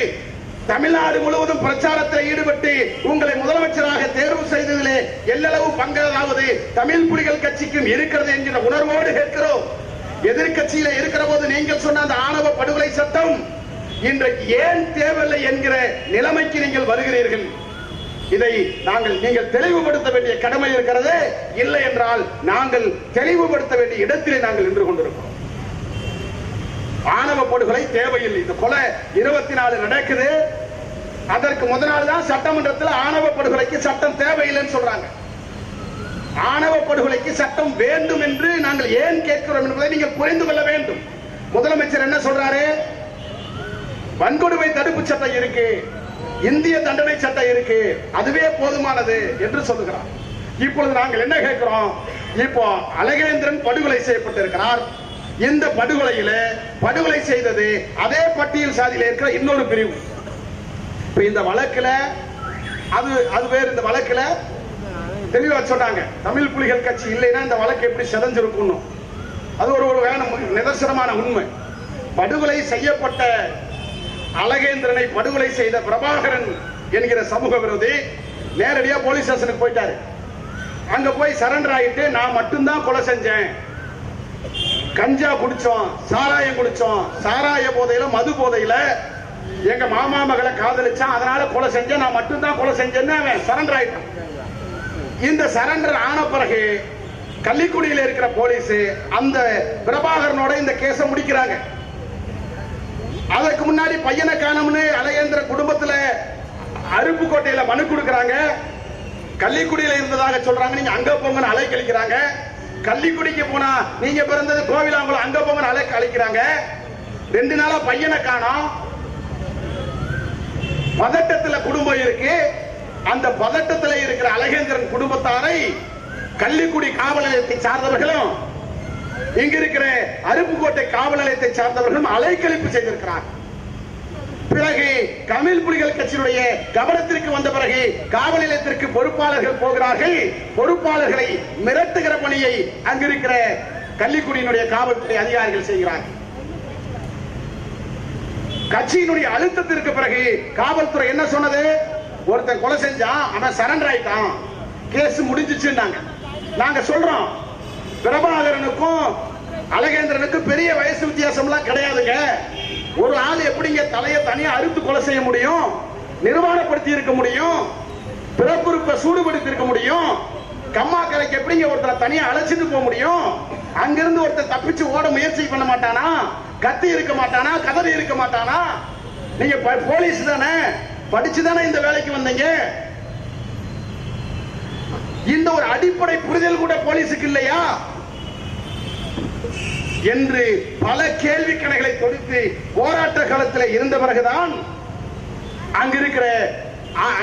தமிழ்நாடு முழுவதும் பிரச்சாரத்தில் ஈடுபட்டு உங்களை முதலமைச்சராக தேர்வு செய்ததிலே எல்லளவு பங்காவது தமிழ் புலிகள் கட்சிக்கும் இருக்கிறது என்கிற உணர்வோடு கேட்கிறோம். எதிர்கட்சியில இருக்கிற போது நீங்கள் சொன்ன அந்த ஆணவ படுகொலை சட்டம் இன்றைக்கு ஏன் தேவையில்லை என்கிற நிலைமைக்கு நீங்கள் வருகிறீர்கள். இதை நீங்கள் தெளிவுபடுத்த வேண்டிய கடமை இருக்கிறது. இல்லை என்றால் நாங்கள் தெளிவுபடுத்த வேண்டிய இடத்திலே நாங்கள் நின்று கொண்டிருக்கிறோம். ஆணவ படுகொலை தேவையில்லை. இந்த கொலை 24 நடக்குது. அதற்கு முதல் நாள் தான் சட்டமன்றத்தில் ஆணவ படுகொலைக்கு சட்டம் தேவையில்லைன்னு சொல்றாங்க. ஆணவ படுகொலைக்கு சட்டம் வேண்டும் என்று நாங்கள் ஏன் கேட்கிறோம் என்பதை நீங்கள் புரிந்து கொள்ள வேண்டும். முதலமைச்சர் என்ன சொல்றாரு? வன்கொடுமை தடுப்பு சட்டம் இருக்கு, இந்திய தண்டனை சட்டம் இருக்கு, அதுவே போதுமானது என்று சொல்லுகிறார். இப்பொழுது நாங்கள் என்ன கேட்கிறோம்? இப்போ அழகேந்திரன் படுகொலை செய்யப்பட்டிருக்கிறார். இந்த படுகொலையில படுகொலை செய்தது அதே பட்டியல் சாதியில் இருக்கிற இன்னொரு பிரிவு. இப்ப இந்த வழக்குல அது வேறு. இந்த வழக்குல தெளிவா சொன்னாங்க, தமிழ் புலிகள் கட்சி இல்லைன்னா இந்த வழக்கு எப்படி செதஞ்சிருக்கும். அது ஒரு நிதர்சனமான உண்மை. படுகொலை செய்யப்பட்ட அழகேந்திரனை படுகொலை செய்த பிரபாகரன் என்கிற சமூக விரோதி நேரடியா போலீஸ் ஸ்டேஷனுக்கு போயிட்டாரு. அங்க போய் சரண்டர் ஆயிட்டு, நான் மட்டும்தான் கொலை செஞ்சேன், கஞ்சா குடிச்சோம், சாராயம் குடிச்சோம், சாராய போதையில மது போதையில எங்க மாமா மகளை காதலிச்சான், அதனால கொலை செஞ்சேன், நான் மட்டும்தான் கொலை செஞ்சேன்னு அவன் சரண்டர் ஆயிட்டான். இந்த சரண்டர் ஆன பிறகு கள்ளிக்குடியில் இருக்கிற போலீஸ் அந்த பிரபாகரனோட இந்த கேஸை முடிக்கிறாங்க. அதற்கு முன்னாடி பையனை காணோம்னு அழகேந்திர குடும்பத்துல அருப்புக்கோட்டையில மனு கொடுக்கறாங்க. கள்ளிக்குடியில இருந்ததாக சொல்றாங்க, நீங்க அங்க போங்கன்னு அழைக்கிறாங்க. கள்ளிக்குடிக்கு போனா நீங்க பிறந்தது கோவிலாங்குளம், அங்க போங்கன்னு அழைக்கிறாங்க. 2 நாளா பையனை காணோம். பதட்டத்துல குடும்பம் இருக்கு. அந்த பதட்டத்துல இருக்கிற அழகேந்திரன் குடும்பத்தாரை கள்ளிக்குடி காவல் நிலையத்தை சார்ந்தவர்களும் இங்க இருக்கிற அருப்புக்கோட்டை காவல் நிலையத்தை சார்ந்தவர்களும் அலைக்கழிப்பு செய்திருக்கிறார். பிறகு தமிழ் புலிகள் கட்சியினுடைய கவனத்திற்கு வந்த பிறகு காவல் நிலையத்திற்கு பொறுப்பாளர்கள் போகிறார்கள். பொறுப்பாளர்களை மிரட்டுகிற பணியை அங்கிருக்கிற கள்ளிக்குடியினுடைய காவல்துறை அதிகாரிகள் செய்கிறார்கள். கட்சியினுடைய அழுத்தத்திற்கு பிறகு காவல்துறை என்ன சொன்னது? ஒருத்தன் கொலை செஞ்சான், அவன் சரண்டர் ஆயிட்டான், கேஸ் முடிஞ்சிச்சுன்னாங்க. நாங்க சொல்றோம், பிரபாகரனுக்கும் அழகேந்திரனுக்கும் பெரிய வயசு வித்தியாசம்லாம் கிடையாதுங்க. ஒரு ஆள் எப்படிங்க தலையை தனியா அறுத்து கொலை செய்ய முடியும்? நிர்வாணப்படுத்தி இருக்க முடியும்? பிறப்புறுப்பை சூடுபடுத்தி இருக்க முடியும்? கம்மா கரைக்கு எப்படிங்க ஒருத்தரை தனியா அழைச்சிட்டு போக முடியும்? அங்கிருந்து ஒருத்தர் தப்பிச்சு ஓட முயற்சி பண்ண மாட்டானா? கத்தி இருக்க மாட்டானா? கதறி இருக்க மாட்டானா? நீங்க போலீஸ் தானே, படிச்சுதானே இந்த வேலைக்கு வந்தீங்க. இந்த ஒரு அடிப்படை புரிதல் கூட போலீஸுக்கு இல்லையா என்று பல கேள்வி கணைகளை தொடுத்து போராட்ட காலத்தில் இருந்த பிறகுதான் அங்க இருக்கிற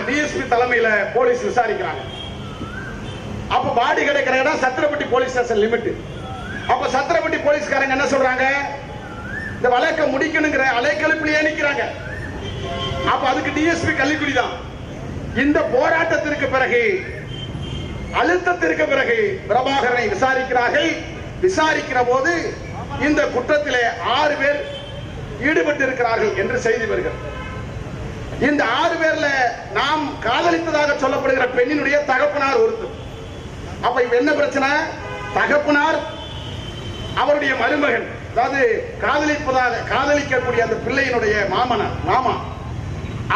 டிஎஸ்பி தலைமையில போலீஸ் விசாரிக்கிறாங்க. அப்ப பாடி கிடைக்கிற இடம் சத்திரப்பட்டி போலீஸ் ஸ்டேஷன் லிமிட். அப்ப சத்திரப்பட்டி போலீஸ்காரங்க என்ன சொல்றாங்க? இந்த வழக்கை முடிக்கணுங்கிற அலைக்கழிப்பிலேயே நிக்கிறாங்க. அப்ப அதுக்கு டிஎஸ்பி கள்ளிக்குடி தான். இந்த போராட்டத்திற்கு பிறகு, அழுத்தத்திற்கு பிறகு பிரபாகரனை விசாரிக்கிறார்கள். விசாரிக்கிற போது இந்த குற்றத்திலே 6 பேர் ஈடுபட்டு இருக்கிறார்கள் என்று செய்தி வருகிறது. இந்த 6 பேர்ல நாம் காதலித்ததாக சொல்லப்படுகிற பெண்ணினுடைய தகப்பனார் ஒருத்தர். அப்ப இப்ப என்ன பிரச்சனை? தகப்பனார், அவருடைய மருமகன், அதாவது காதலிக்கக்கூடிய அந்த பிள்ளையினுடைய மாமா,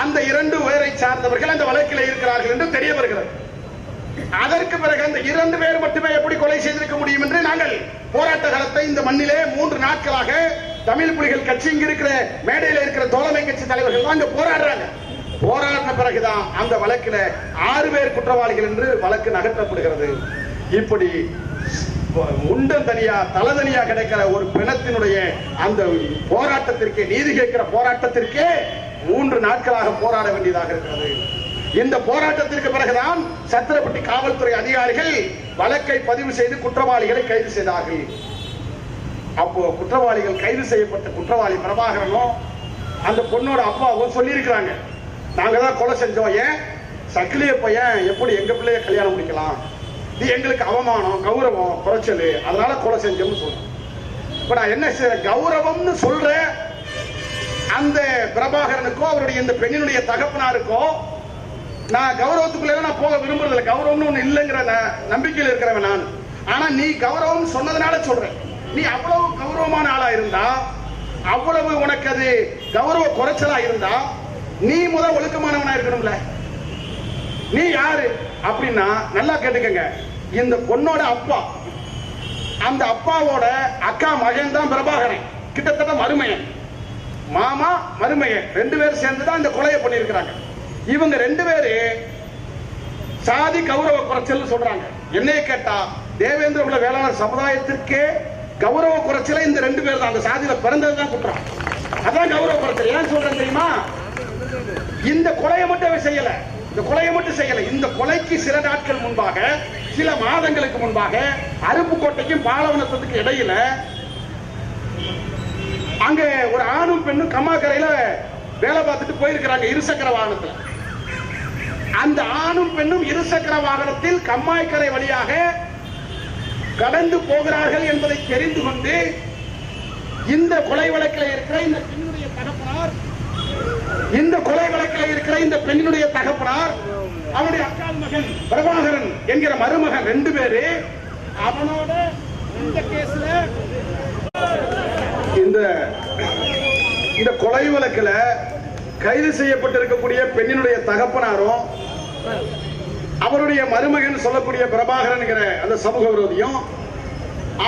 அந்த 2 பேரை சார்ந்தவர்கள் அந்த வழக்கில் இருக்கிறார்கள் என்று தெரிய வருகிறது. அதற்கு பிறகு அந்த 2 பேர் மட்டுமே எப்படி கொலை செய்திருக்க முடியும் என்று நாங்கள் போராட்ட காலத்தை இந்த மண்ணிலே 3 நாட்களாக தமிழ் புலிகள் கட்சி இங்க இருக்கிற மேடையில் இருக்கிற தோழமை கட்சி தலைவர்கள் அங்க போராடுறாங்க. போராடின பிறகுதான் அந்த வழக்கில் 6 பேர் குற்றவாளிகள் என்று வழக்கு நகர்த்தப்படுகிறது. இப்படி முண்டம் தனியா தலதனியா கிடைக்கிற ஒரு பிணத்தினுடைய அந்த போராட்டத்திற்கு, நீதி கேட்கிற போராட்டத்திற்கே 3 நாட்களாக போராட வேண்டியதாக இருக்கிறது. இந்த போராட்டத்திற்கு பிறகுதான் சத்திரப்பட்டி காவல்துறை அதிகாரிகள் வழக்கை பதிவு செய்து குற்றவாளிகளை கைது செய்தார்கள். அப்போ குற்றவாளிகள் கைது செய்யப்பட்ட குற்றவாளி பிரபாகரனும் அந்த பொண்ணோட அப்பாவும் சொல்லி இருக்கிறாங்க, நாங்க தான் கொலை செஞ்சோம், ஏன் சக்கிலிய பையன் எப்படி எங்க பிள்ளைய கல்யாணம் முடிக்கலாம், இது எங்களுக்கு அவமானம், கௌரவம் குறைச்சல், அதனால கொலை செஞ்சோம்னு சொல்றேன். இப்ப நான் என்ன செய்யறேன்? கௌரவம்னு சொல்றேன் அந்த பிரபாகரனுக்கோ அவருடைய இந்த பெண்ணினுடைய தகப்பனாருக்கோ நான் கௌரவத்துக்குள்ள நான் போக விரும்புறதில்லை. கௌரவம்னு ஒண்ணு இல்லைங்கிற நம்பிக்கையில் இருக்கிறவன் நான். ஆனா நீ கௌரவம் சொன்னதுனால சொல்றேன். நீ அவ்வளவு கௌரவமான ஆளா இருந்தா, அவ்வளவு உனக்கு அது கௌரவ குறைச்சலா இருந்தா, நீ ஒழுக்கமானவனா இருக்கணும்ல. நீ யாரு அப்படின்னா நல்லா கேட்டுக்கங்க, இந்த பொண்ணோட அப்பா, அந்த அப்பாவோட அக்கா மகன் தான் பிரபாகரன், கிட்டத்தட்ட மருமையன், மாமா மருமையன் ரெண்டு பேரும் சேர்ந்துதான் இந்த கொலையை பண்ணியிருக்கிறாங்க. இவங்க ரெண்டு பேரு சாதி கௌரவ குறைச்சல் சொல்றாங்க. என்னைய கேட்டா தேவேந்திர குல வேளாளர் சமுதாயத்திற்கே கௌரவ குறைச்சல இந்த ரெண்டு பேர் தான், அந்த சாதியில பிறந்ததுதான் குற்றம். அதான் கௌரவ குறைச்சல். ஏன் சொல்றேன் தெரியுமா? இந்த கொலையை மட்டும் செய்யல, இந்த கொலையை மட்டும் செய்யல. இந்த கொலைக்கு சில நாட்கள் முன்பாக, சில மாதங்களுக்கு முன்பாக அருப்புக்கோட்டைக்கும் பாலவனத்துக்கு இடையில அங்க ஒரு ஆணும் பெண்ணும் கம்மாக்கரையில வேலை பார்த்துட்டு போயிருக்கிறாங்க இருசக்கர வாகனத்துல. அந்த ஆணும் பெண்ணும் இருசக்கர வாகனத்தில் கம்மாய்க்கரை வழியாக கடந்து போகிறார்கள் என்பதை தெரிந்து கொண்டு இந்த கொலை வழக்கில் இருக்கிற இந்த பெண்ணுடைய தகப்பனார், இந்த கொலை வழக்கில் இருக்கிற இந்த பெண்ணுடைய தகப்பனார், அவனுடைய அக்கால் மகன் பிரபாகரன் என்கிற மருமகன் ரெண்டு பேரு அவனோட இந்த கேஸ்ல இந்த கொலை வழக்கில் கைது செய்யப்பட்டிருக்கக்கூடிய பெண்ணினுடைய தகப்பனாரும் அவருடைய மருமகன் சொல்லக்கூடிய பிரபாகரன் அந்த சமூக விரோதியும்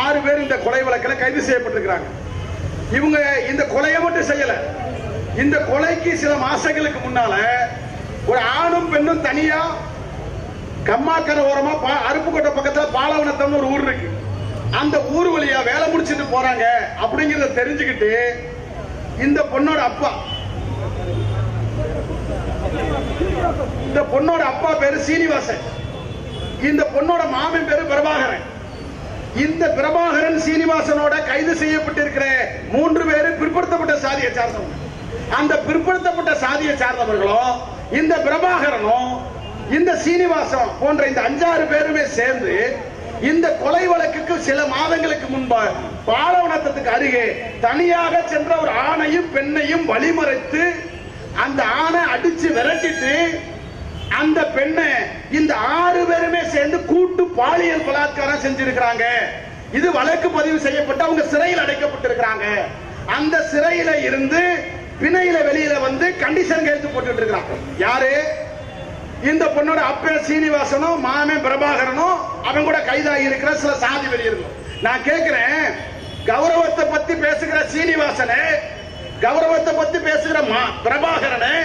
6 பேர் இந்த கொலை வழக்கில் கைது செய்யப்பட்டிருக்கிறாங்க. இவங்க இந்த கொலையை மட்டும் செய்யல. இந்த கொலைக்கு சில மாசங்களுக்கு முன்னால ஒரு ஆணும் பெண்ணும் தனியா கம்மாக்கரை ஓரமா அருப்புக்கோட்டை பக்கத்துல பாலவனத்தம்னு ஒரு ஊர் இருக்கு, அந்த ஊர் வழியா வேலை முடிச்சுட்டு போறாங்க அப்படிங்கறத தெரிஞ்சுக்கிட்டு இந்த பொண்ணோட அப்பா பேரு சீனிவாசன், இந்த பொண்ணோட மாமன் பேரு பிரபாகரன். இந்த பிரபாகரன் சீனிவாசனோட கைது செய்யப்பட்டிருக்கிற 3 பேரு பிற்படுத்தப்பட்ட சாதியை சார்ந்தவங்க. அந்த பிற்படுத்தப்பட்ட சாதியை சார்ந்தவர்களும் இந்த பிரபாகரனும் இந்த சீனிவாசன் போன்ற இந்த 5-6 பேருமே சேர்ந்து இந்த கொலை வழக்குக்கு சில மாதங்களுக்கு முன்பாக பாலவனத்துக்கு அருகே தனியாக சென்ற ஒரு ஆணையும் பெண்ணையும் வழிமறைத்து அந்த ஆணை அடிச்சு விரட்டிட்டு அந்த பெண்ணை இந்த 6 பேருமே சேர்ந்து கூட்டு பாலியல் பலாத்காரம் செஞ்சிருக்கிறாங்க. இது வழக்கு பதிவு செய்யப்பட்டு அவங்க சிறையில் அடைக்கப்பட்டிருக்கிறாங்க. அந்த சிறையில இருந்து பிணையில வெளியில வந்து கண்டிஷன் கையெழுத்து போட்டு இருக்காங்க. யாரு? இந்த பொண்ணோட அப்பே சீனிவாசனும் மாமன் பிரபாகரனும் அவங்க கூட கைதாகி இருக்கிற சில சாதி வெளியிருக்கும். நான் கேட்கிறேன், கௌரவத்தை பத்தி பேசுகிற சீனிவாசனே, கௌரவத்தை பத்தி பேசுகிற பிரபாகரனே,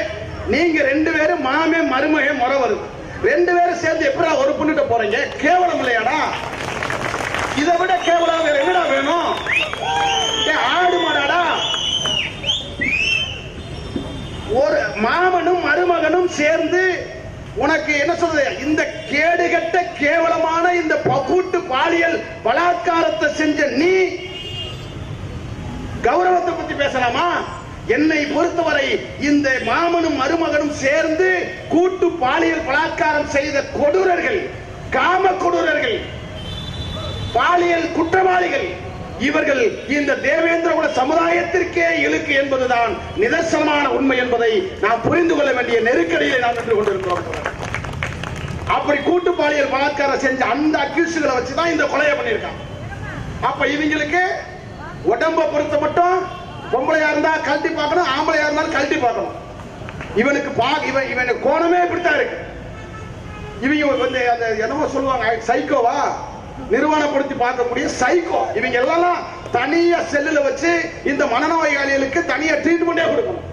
நீங்க 2 பேரும் மாமே மருமகே முறை வருது, 2 பேரும் சேர்ந்து எப்படி ஒரு பொண்ணுட்ட போறீங்க? கேவலம் இல்லையாடா? இதை விட கேவலம் வேற என்னடா வேணும்? ஆடு மாடாடா? ஒரு மாமனும் மருமகனும் சேர்ந்து உனக்கு என்ன சொல்றது? இந்த கேடுகட்ட கேவலமான இந்த கூட்டு பாலியல் பலாத்காரத்தை செஞ்ச நீ கௌரவத்தை பத்தி பேசலாமா? என்னை பொறுத்தவரை இந்த மாமனும் மருமகனும் சேர்ந்து கூட்டு பாலியல் பலாத்காரம் செய்த கொடூரர்கள், காம கொடூரர்கள், பாலியல் குற்றவாளிகள் இவர்கள் இந்த தேவேந்திர குல சமுதாயத்திற்கே இழுக்கு என்பதுதான் நிதர்சனமான உண்மை என்பதை நாம் புரிந்து கொள்ள வேண்டிய நெருக்கடியில் நாம் நின்று கொண்டிருக்கிறோம். அப்படி கூட்டு பாலியல் பலாத்காரம் செஞ்ச அந்த அக்யூஸ்களை வச்சுதான் இந்த கொலையை பண்ணியிருக்காங்க. அப்ப இவங்களுக்கு உடம்ப பொறுத்த மட்டும் பொம்பளையா இருந்தா கழட்டி பார்க்கணும், ஆம்பளையா இருந்தாலும் கழட்டி பார்க்கணும். இவனுக்கு கோணமே இப்படித்தான் இருக்கு. இவங்க வந்து அந்த என்னவோ சொல்லுவாங்க, சைக்கோவா, நிறுவனப்படுத்தி பார்க்கக்கூடிய சைக்கோ. இவங்க எல்லாம் தனியா செல்லுல வச்சு இந்த மனநோயாளிகளுக்கு தனியா ட்ரீட்மெண்டே கொடுக்கணும்.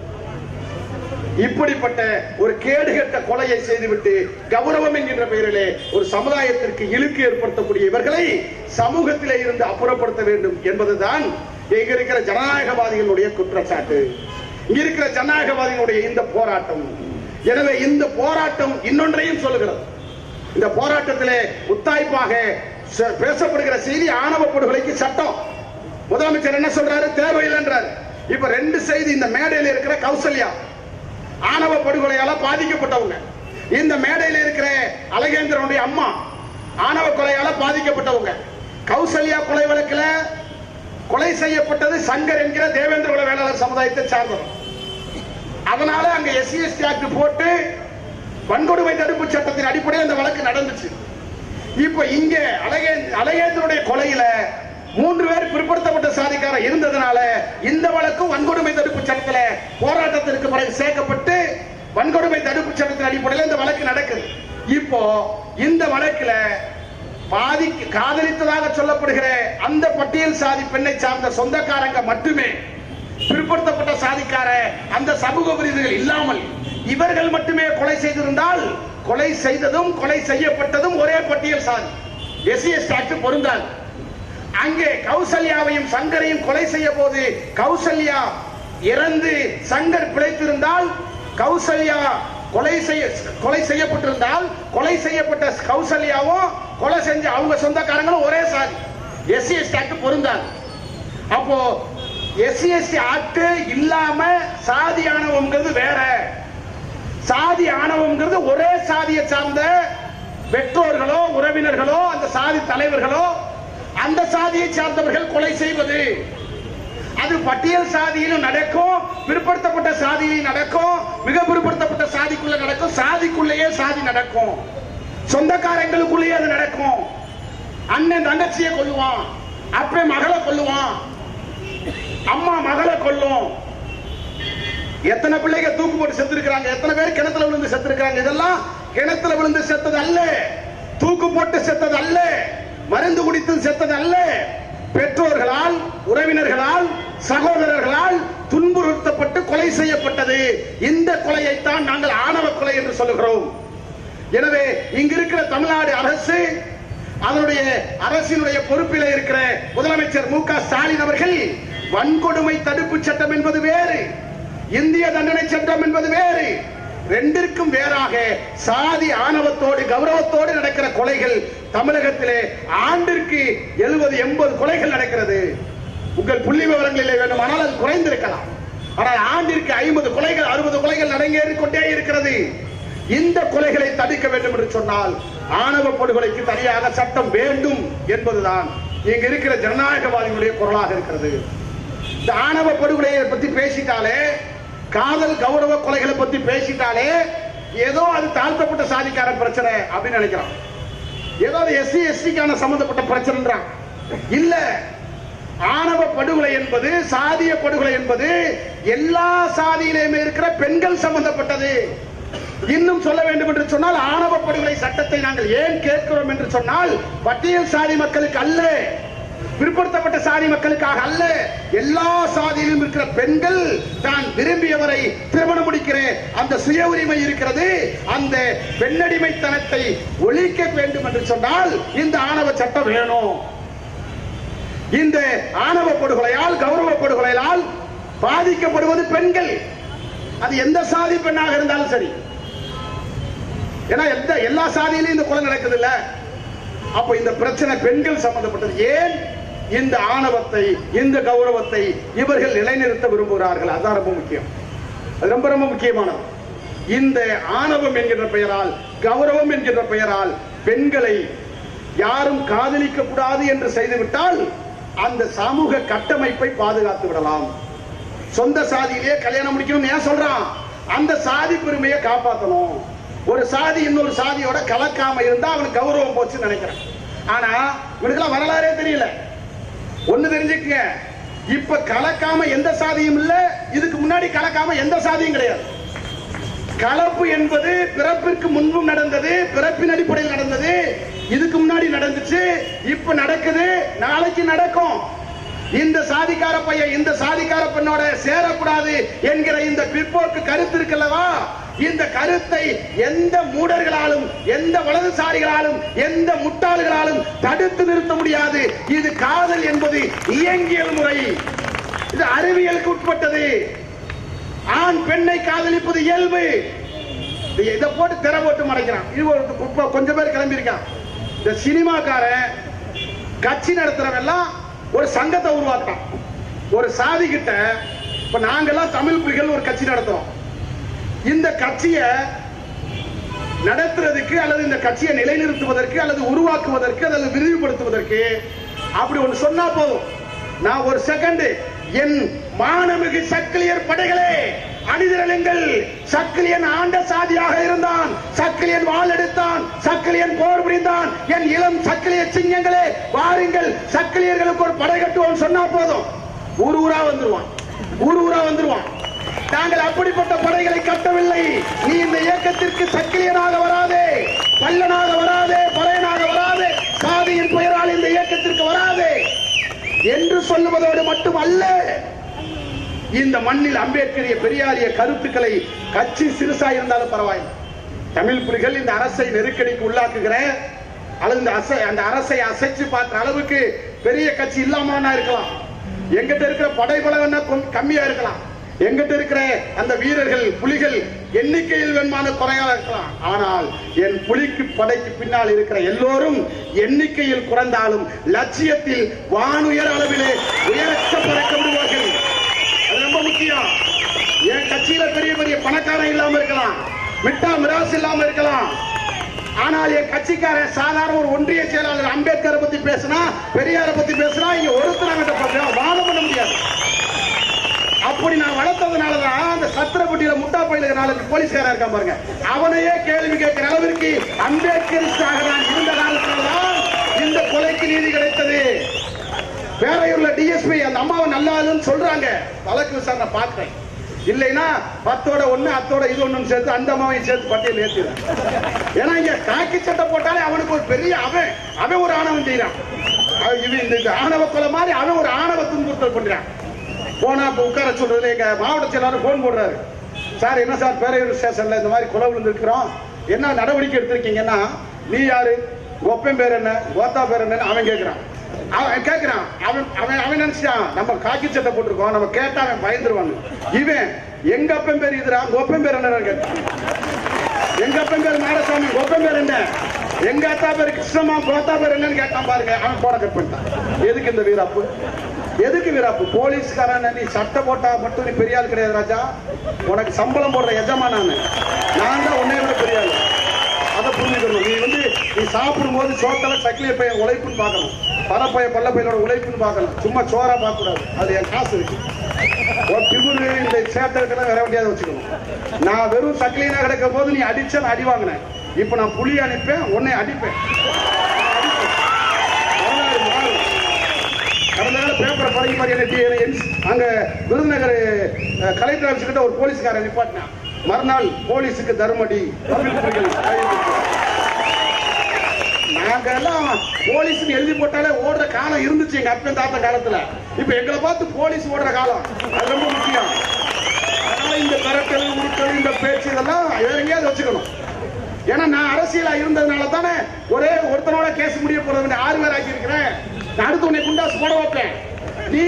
இப்படிப்பட்ட ஒரு கேடுகட்ட கொலையை செய்துவிட்டு கௌரவம் என்கின்ற பெயரிலே ஒரு சமுதாயத்திற்கு இழுக்கு ஏற்படுத்தக்கூடிய இவர்களை சமூகத்திலே இருந்து அப்புறப்படுத்த வேண்டும் என்பதுதான் இங்க இருக்கிற ஜனநாயகவாதிகளுடைய குற்றச்சாட்டு, இங்க இருக்கிற ஜனநாயகவாதிகளுடைய இந்த போராட்டம். எனவே இந்த போராட்டம் இன்னொன்றையும் சொல்லுகிறது. இந்த போராட்டத்திலே முத்தாய்ப்பாக பேசப்படுகிற செய்தி ஆணவ படுகொலைக்கு சட்டம். முதலமைச்சர் என்ன சொல்றாரு? தேவையில்லை என்றார். இப்ப 2 செய்தி. இந்த மேடையில் இருக்கிற கௌசல்யா ஆணவ படுகொலையால பாதிக்கப்பட்டவங்க, இந்த மேடையில் இருக்கிற அழகேந்திரனுடைய அம்மா ஆணவ கொலையால பாதிக்கப்பட்டவங்க. கௌசல்யா கொலை வழக்கில் கொலை செய்யப்பட்டது சங்கர் என்கிற தேவேந்திர குல வேளாளர் சமுதாயத்தை சார்ந்தவர். அதனால அங்க SC/ST ஆக்ட் போட்டு வன்கொடுமை தடுப்பு சட்டத்தின் அடிப்படையில் அந்த வழக்கு நடந்துச்சு. இப்ப இங்க அழகேந்திரனுடைய கொலையில 3 பேர் பிற்படுத்தப்பட்ட சாதிக்கார இருந்ததுனால இந்த வழக்கு வன்கொடுமை தடுப்பு சட்டத்தில் போராட்டத்திற்கு பிறகு சேர்க்கப்பட்டு வன்கொடுமை தடுப்பு சட்டத்தின் அடிப்படையில் இந்த வழக்கு நடக்குது.
இப்போ இந்த வழக்குல பாதி காதலித்ததாக சொல்லப்படுகிற அந்த பட்டியல் சாதி பெண்ணை சார்ந்த சொந்தக்காரங்க மட்டுமே, பிற்படுத்தப்பட்ட சாதிக்கார அந்த சமூக விரோதிகள் இல்லாமல் இவர்கள் மட்டுமே கொலை செய்திருந்தால், கொலை செய்ததும் கொலை செய்யப்பட்டதும் ஒரே பட்டியல் சாதி, SC/ST ஆக்ட் பொருந்தாது. அங்கே கௌசல்யாவையும் சங்கரையும் கொலை செய்ய போது கௌசல்யா இறந்து சங்கர் பிழைத்திருந்தால், கௌசல்யா கொலை செய்யப்பட்டிருந்தால் கொலை செய்யப்பட்ட கௌசல்யாவும் கொலை செஞ்ச அவங்க சொந்தக்காரங்களும் ஒரே சாதி, SC/ST ஆக்ட் பொருந்தாது. அப்போ SC/ST ஆக்ட் இல்லாம சாதி ஆணவம்ங்கிறது வேற. சாதி ஆணவம்ங்கிறது ஒரே சாதியை சார்ந்த பெற்றோர்களோ உறவினர்களோ அந்த சாதி தலைவர்களோ அந்த சாதியை சார்ந்தவர்கள் கொலை செய்வது. அது பட்டியல் சாதியிலும் நடக்கும், பிற்படுத்தப்பட்ட சாதியிலும் நடக்கும், மிக பிற்படுத்தப்பட்ட சாதிக்குள்ள நடக்கும், சாதிக்குள்ளேயே சாதி நடக்கும், சொந்தக்காரங்களுக்குள்ளேயே அது நடக்கும். அண்ணன் தங்கச்சியை கொல்லுவான், அப்ப மகளை கொல்லுவான், அம்மா மகளை கொல்லும். எத்தனை பிள்ளைங்க தூக்கு போட்டு செத்து இருக்காங்க, எத்தனை பேர் கிணத்துல விழுந்து செத்து இருக்காங்க. இதெல்லாம் கிணத்துல விழுந்து செத்தது அல்ல, தூக்கு போட்டு செத்தது அல்ல, மருந்து குடித்து செத்தது அல்ல. பெற்றோர்களால், உறவினர்களால், சகோதரர்களால் துன்புறுத்தப்பட்டு கொலை செய்யப்பட்டது. இந்த கொலையைத்தான் நாங்கள் ஆணவ கொலை என்று சொல்லுகிறோம். எனவே இங்க இருக்கிற தமிழ்நாடு அரசு, அதனுடைய அரசினுடைய பொறுப்பில் இருக்கிற முதலமைச்சர் மு.க. ஸ்டாலின் அவர்கள் வன்கொடுமை தடுப்பு சட்டம் என்பது வேறு, இந்திய தண்டனை சட்டம் என்பது வேறு, ரெண்டிற்கும் வேறாக சாதி ஆணவத்தோடு கௌரவத்தோடு நடக்கிற கொலைகள் தமிழகத்திலே ஆண்டிற்கு 70-80 கொலைகள் நடக்கிறது. உங்கள் புள்ளி விவரங்களிலே வேண்டுமானால் அது குறைந்திருக்கலாம். ஆனால் ஆண்டிற்கு 50 கொலைகள் 60 கொலைகள் நடந்தேறிக் கொண்டே இருக்கிறது. இந்த கொலைகளை தடுக்க வேண்டும் என்று சொன்னால் ஆணவ படுகொலைக்கு தனியாக சட்டம் வேண்டும் என்பதுதான் இங்க இருக்கிற ஜனநாயகவாதிகளுடைய குரலாக இருக்கிறது. இந்த ஆணவ படுகொலையை பத்தி பேசிட்டாலே, காதல் கௌரவ கொலைகளை பத்தி பேசிட்டாலே ஏதோ அது தாழ்த்தப்பட்ட சாதிக்கார பிரச்சனை அப்படின்னு நினைக்கிறான், ஏதோ SC/ST சம்பந்தப்பட்ட பிரச்சனை இல்ல. ஆணவ படுகொலை என்பது, சாதிய படுகொலை என்பது எல்லா சாதியிலுமே இருக்கிற பெண்கள் சம்பந்தப்பட்டது. இன்னும் சொல்ல வேண்டும் என்று சொன்னால் ஆணவ படுகொலை சட்டத்தை நாங்கள் ஏன் கேட்கிறோம் என்று சொன்னால் பட்டியல் சாதி மக்களுக்கு அல்ல, பிற்படுத்தப்பட்ட சாதி மக்களுக்காக அல்ல, எல்லா சாதியிலும் இருக்கிற பெண்கள் தான் விரும்பியவரை திருமணம் முடிக்கிற அந்த சுய உரிமை இருக்கிறது. அந்த பெண்ணடிமைத்தனத்தை ஒழிக்க வேண்டும் என்று சொன்னால் இந்த ஆணவ சட்டம் வேணும். இந்த ஆணவ படுகொலையால் கௌரவ படுகொலையால் பாதிக்கப்படுவது பெண்கள், அது எந்த சாதி பெண்ணாக இருந்தாலும் சரி. ஏன்னா எல்லா சாதியிலும் இந்த கொலை நடக்குது இல்ல. அப்ப இந்த பிரச்சனை பெண்கள் சம்பந்தப்பட்டது. ஏன் இந்த ஆணவத்தை, இந்த கௌரவத்தை இவர்கள் நிலைநிறுத்த விரும்புகிறார்கள்? அதான் ரொம்ப முக்கியம், அது ரொம்ப ரொம்ப முக்கியமானது. இந்த ஆணவம் என்கின்ற பெயரால், கௌரவம் என்கின்ற பெயரால் பெண்களை யாரும் காதலிக்க கூடாது என்று செய்துவிட்டால் அந்த சமூக கட்டமைப்பை பாதுகாத்து விடலாம். சொந்த சாதியிலேயே கல்யாணம் முடிக்கணும் ஏன் சொல்றான்? அந்த சாதி பெருமையை காப்பாற்றணும். ஒரு சாதி இன்னொரு சாதியோட கலக்காம இருந்தா அவனுக்கு கௌரவம் போச்சுன்னு நினைக்கிறேன். ஆனா இவனுக்கெல்லாம் வரலாறே தெரியல. ஒண்ணு தெரிஞ்சுக்கங்க, இப்ப கலக்காம எந்த சாதியும் இல்ல, இதுக்கு முன்னாடி கலக்காம எந்த சாதியும் கிடையாது. கலப்பு என்பது பிறப்பிற்கு முன்பும் நடந்தது, பிறப்பின் அடிப்படையில் நடந்தது, இதுக்கு முன்னாடி நடந்துச்சு, இப்ப நடக்குது, நாளைக்கு நடக்கும். இந்த சாதிக்கார பையன் இந்த சாதிக்கார பெண்ணோட சேரக்கூடாது என்கிற இந்த பிற்போக்கு கருத்து இருக்குல்லவா, இந்த கருத்தை எந்த மூடர்களாலும், எந்த வலதுசாரிகளாலும், எந்த முட்டாள்களாலும் தடுத்து நிறுத்த முடியாது. இது காதல் என்பது இயங்கியல் முறை, இது அறிவியலுக்கு உட்பட்டது. ஆண் பெண்ணை காதலிப்பது இயல்பு. இதை போட்டு திரை போட்டு மறைக்கிறான். இது கொஞ்சம் பேர் கிளம்பி இருக்கான். இந்த சினிமாக்காரன் கட்சி நடத்துறவெல்லாம் ஒரு சங்கத்தை உருவாக்குறான். ஒரு சாதி கிட்ட இப்ப நாங்கெல்லாம் தமிழ் புலிகள் ஒரு கட்சி நடத்துறோம். இந்த கட்சியை நடத்துறதுக்கு அல்லது இந்த கட்சியை நிலைநிறுத்துவதற்கு அல்லது உருவாக்குவதற்கு அல்லது விரிவுபடுத்துவதற்கு அப்படி ஒன்று சொன்னா போதும். நான் ஒரு செகண்ட் என் மானமிகு சக்கிலியர் படைகளே அணிதிரளுங்கள், சக்கிலியன் ஆண்ட சாதியாக இருந்தான், சக்கிலியன் வாள் எடுத்தான், சக்கிலியன் போர் புரிந்தான், என் இளம் சக்கிலிய சிங்கங்களே வாருங்கள், சக்கிலியர்களுக்கு ஒரு படை கட்டுவோம் சொன்னா போதும், ஊர் ஊரா வந்துருவான், ஊர் ஊரா வந்துருவான். நாங்கள் அப்படிப்பட்ட படைகளை கட்டவில்லை. நீ இந்த இயக்கத்திற்கு சக்கிலியனாக வராதே, பல்லனாக வராதே, பறையனாக வராதே, சாதியின் பெயரால் இந்த இயக்கத்திற்கு வராதே என்று சொல்லுவதோடு மட்டுமல்ல, இந்த மண்ணில் அம்பேத்கரிய பெரியாரிய கருத்துக்களை கட்சி சிறுசா இருந்தாலும் பரவாயில்லை, தமிழ் புலிகள் இந்த அரசை நெருக்கடிக்கு உள்ளாக்குகிற அல்லது அந்த அரசை அசைச்சு பார்க்கிற அளவுக்கு பெரிய கட்சி இல்லாம இருக்கலாம். எங்கிட்ட இருக்கிற படைபலம் கம்மியா இருக்கலாம், எங்கிட்ட இருக்கிற அந்த வீரர்கள் புலிகள் எண்ணிக்கையில் வேணுமான குறையாக இருக்கலாம். ஆனால் என் புலிக்கு படைக்கு பின்னால் இருக்கிற எல்லோரும் எண்ணிக்கையில் குறைந்தாலும் லட்சியத்தில் வானுயர் அளவிலே உயரச்ச பறக்க விடுவார்கள். அது ரொம்ப முக்கியம். என் கட்சியில பெரிய பெரிய பணக்காரன் இல்லாம இருக்கலாம், மிட்டா மிராஸ் இல்லாம இருக்கலாம், ஆனால் என் கட்சிக்காரன் சாதாரண ஒரு ஒன்றிய செயலாளர் அம்பேத்கரை பத்தி பேசினா, பெரியாரை பத்தி பேசினா இங்க ஒருத்தர் வாதம் பண்ண முடியாது. அப்படி நான் வளர்த்ததுனாலதான் அந்த சத்திரப்பட்டியில முட்டா பயில நாளுக்கு போலீஸ்காரா இருக்கான் பாருங்க, அவனையே கேள்வி கேட்கிற அளவிற்கு அம்பேத்கரிஸ்டாக நான் இருந்த காலத்தில்தான் இந்த கொலைக்கு நீதி கிடைத்தது. பேரையூர்ல டிஎஸ்பி அந்த அம்மாவை நல்லாதுன்னு சொல்றாங்க, வழக்கு விசாரணை பார்க்கிறேன். இல்லைன்னா 10ஓட 1 அத்தோட இது ஒண்ணு சேர்த்து அந்த அம்மாவையும் சேர்த்து பட்டியல் ஏற்றிடுறேன். ஏன்னா இங்க காக்கி சட்டை போட்டாலே அவனுக்கு ஒரு பெரிய அவன் ஒரு ஆணவம் செய்யறான். இந்த ஆணவ கொலை மாதிரி அவன் ஒரு ஆணவ துன்புறுத்தல் பண்றான். போனா இப்ப உட்கார சொல்றது எங்க மாவட்ட செயலாளர் போன் போடுறாரு, சார் என்ன சார் பேரையூர் ஸ்டேஷன்ல இந்த மாதிரி கொலை விழுந்திருக்கிறோம், என்ன நடவடிக்கை எடுத்திருக்கீங்கன்னா, நீ யாரு, ஒப்பன் பேர் என்ன, கோத்தா பேர் என்னன்னு அவன் கேட்கிறான். அவன் நினைச்சான் நம்ம காக்கி சட்டை போட்டிருக்கோம், நம்ம கேட்டா அவன் பயந்துருவாங்க. இவன் எங்க அப்பன் பேர் இதுரா, ஒப்பன் பேர் என்ன கேட்டான். எங்க அப்பன் பேர் மாடசாமி, ஒப்பன் பேர் என்ன, எங்க அத்தா பேர் கிருஷ்ணமா, கோத்தா பேர் என்னன்னு கேட்டான் பாருங்க. அவன் போட கட் பண்ணிட்டான். எதுக்கு இந்த வீராப்பு, எதுக்கு வீராப்பு? போலீஸ்காரன் நீ சட்டை போட்டா மட்டும் நீ பெரிய ஆள் கிடையாது ராஜா, உனக்கு சம்பளம் போடுற எஜமா நான் தான் உன்னை விட பெரிய ஆள். அதை புரிஞ்சுக்கணும். நீ சாப்பிடும் போது சோத்தல சக்கிலிய பையன் உழைப்புன்னு பார்க்கணும், பரப்பைய பல்ல பையனோட உழைப்புன்னு பார்க்கணும், சும்மா சோறா பார்க்க கூடாது. அது என் காசு இருக்கு. ஒரு திமுரு இந்த சேத்தெல்லாம் வேற வண்டியாவது வச்சுக்கணும். நான் வெறும் சக்கிலியனா கிடைக்கும் போது நீ அடிச்ச நான் அடி வாங்கினேன். இப்ப நான் புலி அனுப்பேன், உன்னை அடிப்பேன். பேப்பரை பழகி மாதிரி அங்க விருதுநகர் கலெக்டர் ஆபீஸ் கிட்ட ஒரு போலீஸ்காரன் நிப்பாட்டினான். மறுநாள் போலீஸுக்கு தர்மடி, தமிழ் புலிகள். நாங்க எல்லாம் போலீஸ் எழுதி போட்டாலே ஓடுற காலம் இருந்துச்சு எங்க அப்பன் தாத்தா காலத்துல. இப்ப எங்களை பார்த்து போலீஸ் ஓடுற காலம், அது ரொம்ப முக்கியம். அதனால இந்த கரட்டல் உருட்டல் இந்த பேச்சு இதெல்லாம் வேற எங்கேயாவது வச்சுக்கணும். ஏன்னா நான் அரசியலா இருந்ததுனால தானே ஒரே ஒருத்தனோட கேஸ் முடிய போறது 6 பேர் ஆக்கி இருக்கிறேன். நான் அடுத்து உன்னை குண்டாசு போட வைப்பேன். நீ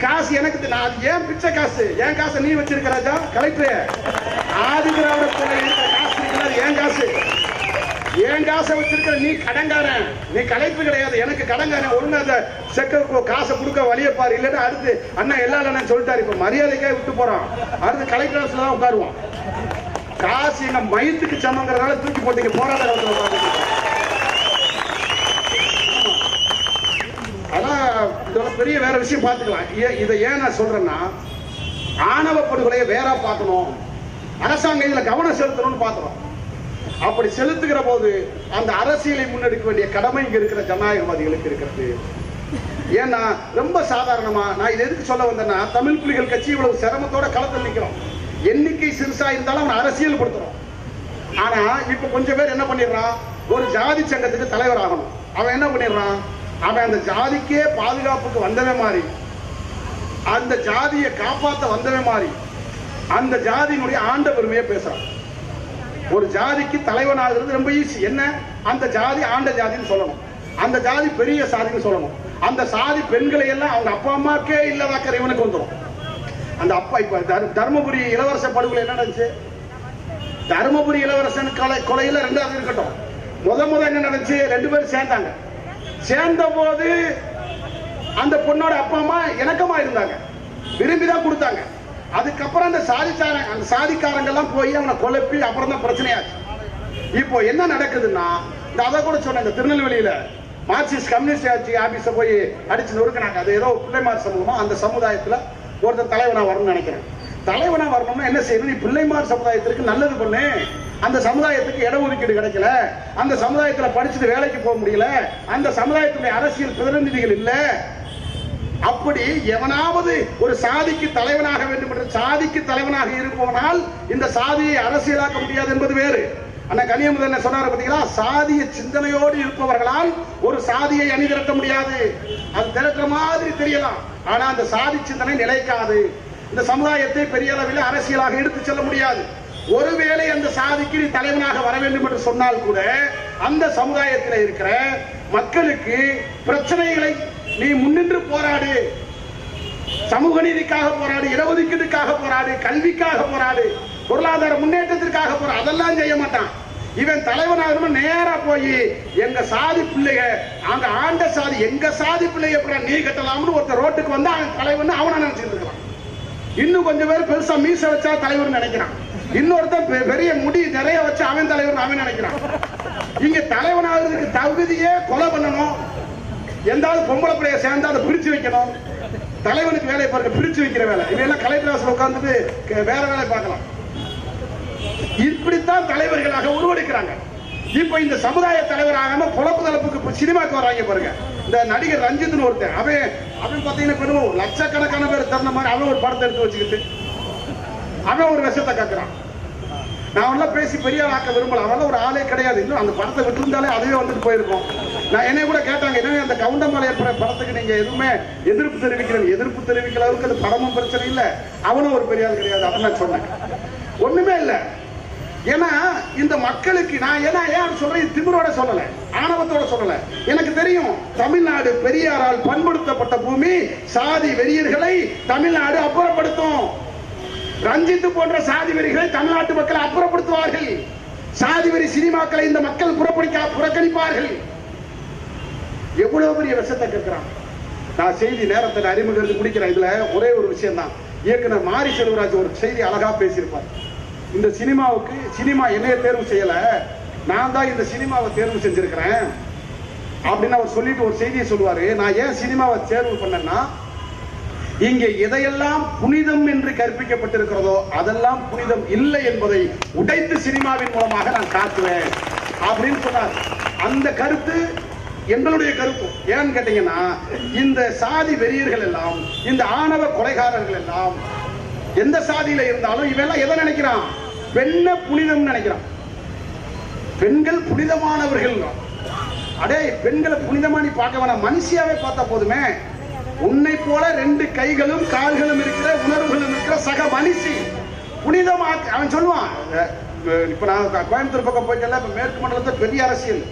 காசு எனக்கு, நான் ஏன் பிச்சை காசு, என் காசை நீ வச்சிருக்க ராஜா கலெக்டர். ஆதி திராவிட கொலை காசு இருக்கிறது என் காசு, என் காசை வச்சிருக்கிற நீ கடங்காரன், நீ கலெக்டர் கிடையாது, எனக்கு கடங்காரன். ஒண்ணு அந்த செக்க காசை கொடுக்க வழிய பாரு, இல்லைன்னா அடுத்து அண்ணா எல்லாரும் சொல்லிட்டாரு. இப்ப மரியாதைக்காக விட்டு போறான், அடுத்து கலெக்டர் ஆஃபீஸ்ல தான் உட்காருவான். காசு எங்க மயத்துக்கு சமங்கிறதால தூக்கி போட்டீங்க போராட்ட பெரிய வேற விஷயம் பார்த்துக்கலாம். இதை ஏன் நான் சொல்றேன்னா, ஆணவ படுகொலையை வேற பார்க்கணும், அரசாங்கம் இதுல கவனம் செலுத்தணும்னு பார்க்கிறோம். அப்படி செலுத்துகிற போது அந்த அரசியலை முன்னெடுக்க வேண்டிய கடமை இங்க இருக்கிற ஜனநாயகவாதிகளுக்கு இருக்கிறது. ஏன்னா ரொம்ப சாதாரணமா நான் இது எதுக்கு சொல்ல வந்தேன்னா, தமிழ் புலிகள் கட்சி இவ்வளவு சிரமத்தோட களத்தில் நிற்கிறோம். எண்ணிக்கை சிறுசா இருந்தாலும் அவன் அரசியல் படுத்துறோம். ஆனா இப்ப கொஞ்சம் பேர் என்ன பண்ணிடுறான், ஒரு ஜாதி சங்கத்துக்கு தலைவர் ஆகணும், அவன் என்ன பண்ணிடுறான், அவன் அந்த ஜாதிக்கே பாதுகாப்புக்கு வந்தவன் மாதிரி, அந்த ஜாதியை காப்பாற்ற வந்தவன் மாதிரி, அந்த ஜாதியினுடைய ஆண்ட பெருமையை பேசுறான். ஒரு ஜாதிக்கு தலைவனாகிறது ரொம்ப ஈஸி. என்ன, அந்த ஜாதி ஆண்ட ஜாதின்னு சொல்லணும், அந்த ஜாதி பெரிய சாதின்னு சொல்லணும், அந்த சாதி பெண்களை எல்லாம் அவங்க அப்பா அம்மாக்கே இல்லாதாக்கிற இவனுக்கு வந்துடும். அந்த அப்பா இப்ப தர்மபுரி இளவரச படுகொலை என்ன நடந்துச்சு, தர்மபுரி இளவரசன் கொலையில 2வது இருக்கட்டும், முத என்ன நடந்துச்சு, 2 பேரும் சேர்ந்தாங்க. சேர்ந்த போது அந்த பொண்ணோட அப்பா அம்மா இணக்கமா இருந்தாங்க, விரும்பிதான் கொடுத்தாங்க. அதுக்கப்புறம் அந்த சாதிக்காரங்க எல்லாம் போய் அவனை குழப்பி அப்புறம் தான் பிரச்சனையாச்சு. இப்போ என்ன நடக்குதுன்னா, இந்த அதை கூட சொன்ன இந்த திருநெல்வேலியில மார்க்சிஸ்ட் கம்யூனிஸ்ட் ஆபீஸ போய் அடிச்சு நொறுக்கினாங்க. அது ஏதோ பிள்ளைமார் சமூகமா, அந்த சமுதாயத்துல ஒருத்தர் தலைவனா வரணும்னு நினைக்கிறேன். தலைவனா வரணும்னா என்ன செய்யணும், நீ பிள்ளைமார் சமுதாயத்திற்கு நல்லது பண்ணு, அந்த சமுதாயத்துக்கு இடஒதுக்கீடு கிடைக்கல, அந்த சமுதாயத்துல படிச்சுட்டு வேலைக்கு போக முடியல, அந்த சமுதாயத்துடைய அரசியல் பிரதிநிதிகள் இல்ல, அப்படி எவனாவது ஒரு சாதிக்கு தலைவனாக வேண்டும் என்று சாதிக்கு தலைவனாக இருப்பவனால் இந்த சாதியை அரசியலாக்க முடியாது என்பது வேறு. அண்ணா கனியமுதன் என்ன சொன்னாரு பாத்தீங்களா? சாதிய சிந்தனையோடு இருப்பவர்களால் ஒரு சாதியை அணிதிரட்ட முடியாது. அது திரட்டுற மாதிரி தெரியலாம், ஆனா அந்த சாதி சிந்தனை நிலைக்காது. இந்த சமுதாயத்தை பெரிய அளவில் அரசியலாக எடுத்து செல்ல முடியாது. ஒருவேளை அந்த சாதிக்கு நீ தலைவனாக வர வேண்டும் என்று சொன்னால் கூட அந்த சமுதாயத்தில் இருக்கிற மக்களுக்கு பிரச்சனைகளை நீ முன்னின்று போராடு, சமூக நீதிக்காக போராடு, இடஒதுக்கீட்டுக்காக போராடு, கல்விக்காக போராடு, பொருளாதார முன்னேற்றத்திற்காக போராடு. அதெல்லாம் செய்ய மாட்டான். இவன் தலைவனாக நேரா போய் எங்க சாதி பிள்ளைக அங்க ஆண்ட சாதி எங்க சாதி பிள்ளைய நீ கட்டலாம்னு ஒருத்தர் ரோட்டுக்கு வந்து அவன் தலைவன் அவனை நினைச்சிட்டு இருக்கான். இன்னும் கொஞ்சம் பேர் பெருசா மீச வச்சா தலைவர் நினைக்கிறான். இன்னொருத்தன் பெரிய முடி நிறைய வச்சு அவன் தலைவர் அவன் நினைக்கிறான். இங்க தலைவனாகிறதுக்கு தகுதியே கொலை பண்ணணும், எந்தாவது பொம்பளை பிள்ளைய சேர்ந்தா அதை பிரிச்சு வைக்கணும். தலைவனுக்கு வேலை பாருங்க, பிரிச்சு வைக்கிற வேலை. இவையெல்லாம் கலெக்டர் ஆஃபீஸ்ல உட்கார்ந்துட்டு வேற வேலை பார்க்கலாம். இப்படித்தான் தலைவர்களாக உருவெடுக்கிறாங்க. இப்ப இந்த சமுதாய தலைவராக பொழப்பு தளப்புக்கு சினிமாக்கு வராங்க பாருங்க. இந்த நடிகர் ரஞ்சித்னு ஒருத்தன், அவன் பாத்தீங்கன்னா லட்சக்கணக்கான பேர் திறந்த மாதிரி அவன் ஒரு படத்தை எடுத்து வச்சுக்கிட்டு அவன் ஒரு விஷத்தை காக்குறான். நான் அவெல்லாம் பேசி பெரிய ஆக்க விரும்பல, அவெல்லாம் ஒரு ஆளே கிடையாது. இன்னும் அந்த படத்தை விட்டுருந்தாலே அதுவே வந்துட்டு போயிருக்கும். நான் என்னை கூட கேட்டாங்க, என்ன அந்த கவுண்டமலை படத்துக்கு நீங்க எதுவுமே எதிர்ப்பு தெரிவிக்கிறேன். எதிர்ப்பு தெரிவிக்கிற அளவுக்கு அது படமும் பிரச்சனை இல்லை, அவனும் ஒரு பெரிய ஆள் கிடையாது அப்படின்னு நான் சொன்னேன். ஒண்ணுமே இல்லை. ஏன்னா இந்த மக்களுக்கு நான் ஏன் சொல்றேன், திமிரோட சொல்லல, ஆணவத்தோட சொல்லல. எனக்கு தெரியும் தமிழ்நாடு பெரியாரால் பண்படுத்தப்பட்ட பூமி. சாதி வெறியர்களை தமிழ்நாடு அப்புறப்படுத்தும். ரஞ்சித் போன்ற சாதி வெறிகளை தமிழ்நாட்டு மக்கள் அப்புறப்படுத்துவார்கள். சாதி வெறி சினிமாக்களை இந்த மக்கள் புறக்கணிப்பார்கள். எவ்வளவு பெரிய விஷத்தை கேட்கிறான். நான் செய்தி நேரத்தை அறிமுகம் முடிக்கிறேன். இதுல ஒரே ஒரு விஷயம் தான். இயக்குனர் மாரி செல்வராஜ் ஒரு செய்தி அழகா பேசியிருப்பார். இந்த சினிமாவுக்கு சினிமா என்னைய தேர்வு செய்யல, நான் தான் இந்த சினிமாவை தேர்வு செஞ்சிருக்கிறேன் அப்படின்னு அவர் சொல்லிட்டு ஒரு செய்தியை சொல்லுவாரு. நான் ஏன் சினிமாவை தேர்வு பண்ணேன்னா, இங்கே எதையெல்லாம் புனிதம் என்று கற்பிக்கப்பட்டிருக்கிறதோ அதெல்லாம் புனிதம் இல்லை என்பதை உடைத்து சினிமாவின் மூலமாக நான் காட்டுவேன் அப்படின்னு சொன்னார். அந்த கருத்து எங்களுடைய கருத்து. ஏன்னு கேட்டீங்கன்னா, இந்த சாதி வெறியர்கள் எல்லாம், இந்த ஆணவ கொலைகாரர்கள் எல்லாம் எந்த சாதியில இருந்தாலும் இவெல்லாம் எதை நினைக்கிறான்? பெண்ண புனிதம் நினைக்கிறான். பெண்கள் புனிதமானவர்கள். அடே, பெண்களை புனிதமா நீ பார்க்க வேணாம், மனுஷியாவே பார்த்தா போதுமே. உன்னை போல 2 கைகளும் கால்களும் இருக்கிற, உணர்வுகளும் இருக்கிற சக மனுஷி புனிதமா அவன் சொல்லுவான். இப்ப நான் கோயம்புத்தூர் பக்கம் போயிட்டல, இப்ப மேற்கு மண்டலத்தை பெரிய அரசியல்.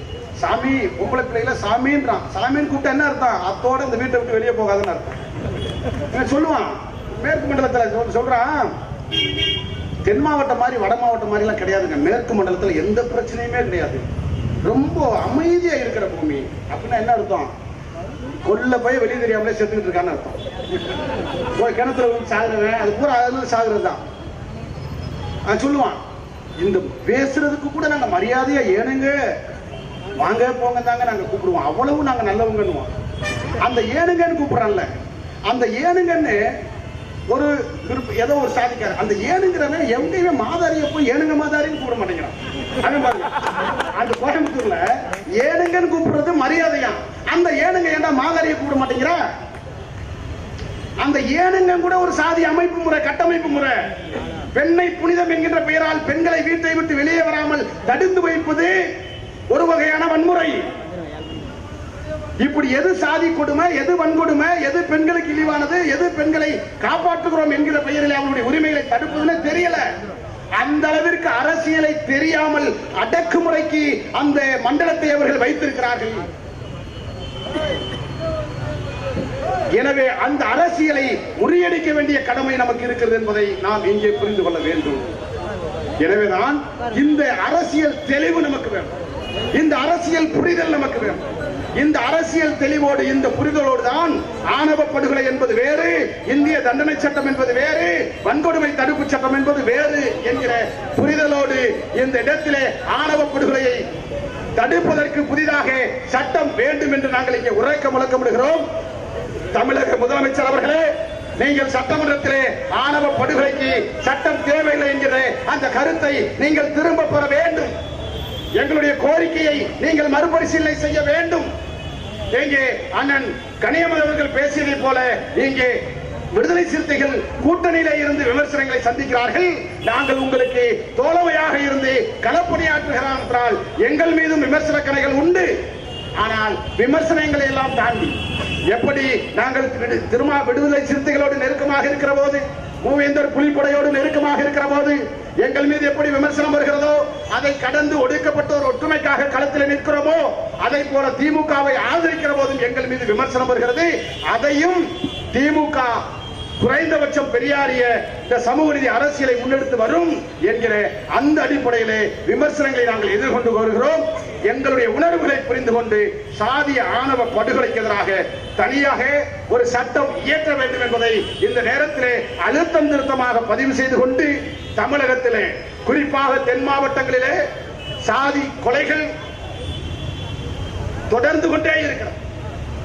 சாமி பொம்பளை பிள்ளைகளை சாமின்றான். சாமின்னு கூப்பிட்டு என்ன அர்த்தம்? அத்தோட இந்த வீட்டை விட்டு வெளியே போகாதுன்னு அர்த்தம். சொல்லுவான். மேற்கு மண்டலத்துல சொல்றான், தென் மாவட்டம் மாதிரி வட மாவட்டம் மாதிரி எல்லாம் கிடையாதுங்க. மேற்கு மண்டலத்துல எந்த பிரச்சனையுமே கிடையாது, ரொம்ப அமைதியா இருக்கிற பூமி. அப்படின்னா என்ன அர்த்தம்? கொல்ல போய் வெளியே தெரியாமலே செத்துக்கிட்டு இருக்கான்னு அர்த்தம். போய் கிணத்துல சாகுறவன் அது பூரா அதுல சாகுறது தான் சொல்லுவான். இந்த பேசுறதுக்கு கூட நாங்க மரியாதையா ஏனுங்க வாங்க போங்க தாங்க நாங்க கூப்பிடுவோம், அவ்வளவு நாங்க நல்லவங்கன்னுவோம். அந்த ஏனுங்கன்னு கூப்பிடுறான்ல, அந்த ஏனுங்கன்னு ஒரு ஏதோ ஒரு சாதிக்கார, அந்த ஏனுங்கிறவன் எங்கேயுமே மாதாரிய போய் ஏனுங்க மாதாரின்னு கூப்பிட மாட்டேங்கிறான். அந்த கோயம்புத்தூர்ல ஏனுங்கன்னு கூப்பிடுறது மரியாதையா, அந்த ஏனுங்க ஏண்டா மாதாரிய கூப்பிட மாட்டேங்கிற? அந்த ஏனுங்க கூட ஒரு சாதி அமைப்பு முறை, கட்டமைப்பு முறை. பெண்ணை புனிதம் என்கின்ற பெயரால் பெண்களை வீட்டை விட்டு வெளியே வராமல் தடுத்து வைப்பது ஒரு வகையான வன்முறை. இப்படி எது சாதி கொடுமை, எது வன்கொடுமை, எது பெண்களுக்கு இழிவானது, எது பெண்களை காப்பாற்றுகிறோம் என்கிற பெயரில் அவருடைய உரிமைகளை தடுப்பதுன்னு தெரியல. அந்த அளவிற்கு அரசியலை தெரியாமல் அடக்குமுறைக்கு அந்த மண்டலத்தை அவர்கள் வைத்திருக்கிறார்கள். எனவே அந்த அரசியலை முறியடிக்க வேண்டிய கடமை நமக்கு இருக்கிறது என்பதை நாம் இங்கே புரிந்து கொள்ள வேண்டும். எனவேதான் இந்த அரசியல் தெளிவு நமக்கு வேண்டும், இந்த அரசியல் புரிதல் நமக்கு வேண்டும். இந்த அரசியல் தெளிவோடு, இந்த புரிதலோடு தான் ஆணவ படுகொலை என்பது வேறு, இந்திய தண்டனை சட்டம் என்பது வேறு, வன்கொடுமை தடுப்பு சட்டம் என்பது வேறு என்கிற புரிதலோடு இந்த இடத்திலே ஆணவ படுகொலையை தடுப்பதற்கு புதிதாக சட்டம் வேண்டும் என்று நாங்கள் இங்கே உரைக்க முழக்கமிடுகிறோம். தமிழக முதலமைச்சர் அவர்களே, நீங்கள் சட்டமன்றத்திலே ஆணவ படுகொலைக்கு சட்டம் தேவையில்லை என்கிற அந்த கருத்தை நீங்கள் திரும்ப பெற வேண்டும். எங்களுடைய கோரிக்கையை நீங்கள் மறுபரிசீலனை செய்ய வேண்டும். இங்கே அண்ணன் கனியமது அவர்கள் பேசியதை போல இங்கே விடுதலை சிறுத்தைகள் கூட்டணியில இருந்து விமர்சனங்களை சந்திக்கிறார்கள். நாங்கள் உங்களுக்கு தோழமையாக இருந்து களப்பணியாற்றுகிறோம் என்றால் எங்கள் மீதும் விமர்சன கணைகள் உண்டு. ஆனால் விமர்சனங்களை எல்லாம் தாண்டி எப்படி நாங்கள் விடுதலை சிறுத்தைகளோடு நெருக்கமாக இருக்கிற போது, மூவேந்தர் புலிப்படையோடு நெருக்கமாக இருக்கிற போது எங்கள் மீது எப்படி விமர்சனம் வருகிறதோ, அதை கடந்து ஒடுக்கப்பட்ட ஒரு ஒற்றுமைக்காக களத்தில் நிற்கிறோமோ, அதை போல திமுகவை ஆதரிக்கிற போதும் எங்கள் மீது விமர்சனம் வருகிறது. அதையும் திமுக குறைந்தபட்சம் பெரியாரிய இந்த சமூக நீதி அரசியலை முன்னெடுத்து வரும் என்கிற அந்த அடிப்படையிலே விமர்சனங்களை நாங்கள் எதிர்கொண்டு வருகிறோம். எங்களுடைய உணர்வுகளை புரிந்து கொண்டு சாதிய ஆணவ படுகொலைக்கு எதிராக தனியாக ஒரு சட்டம் இயற்ற வேண்டும் என்பதை இந்த நேரத்திலே அழுத்தம் திருத்தமாக பதிவு செய்து கொண்டு, தமிழகத்திலே குறிப்பாக தென் மாவட்டங்களிலே சாதி கொலைகள் தொடர்ந்து கொண்டே இருக்கிறது.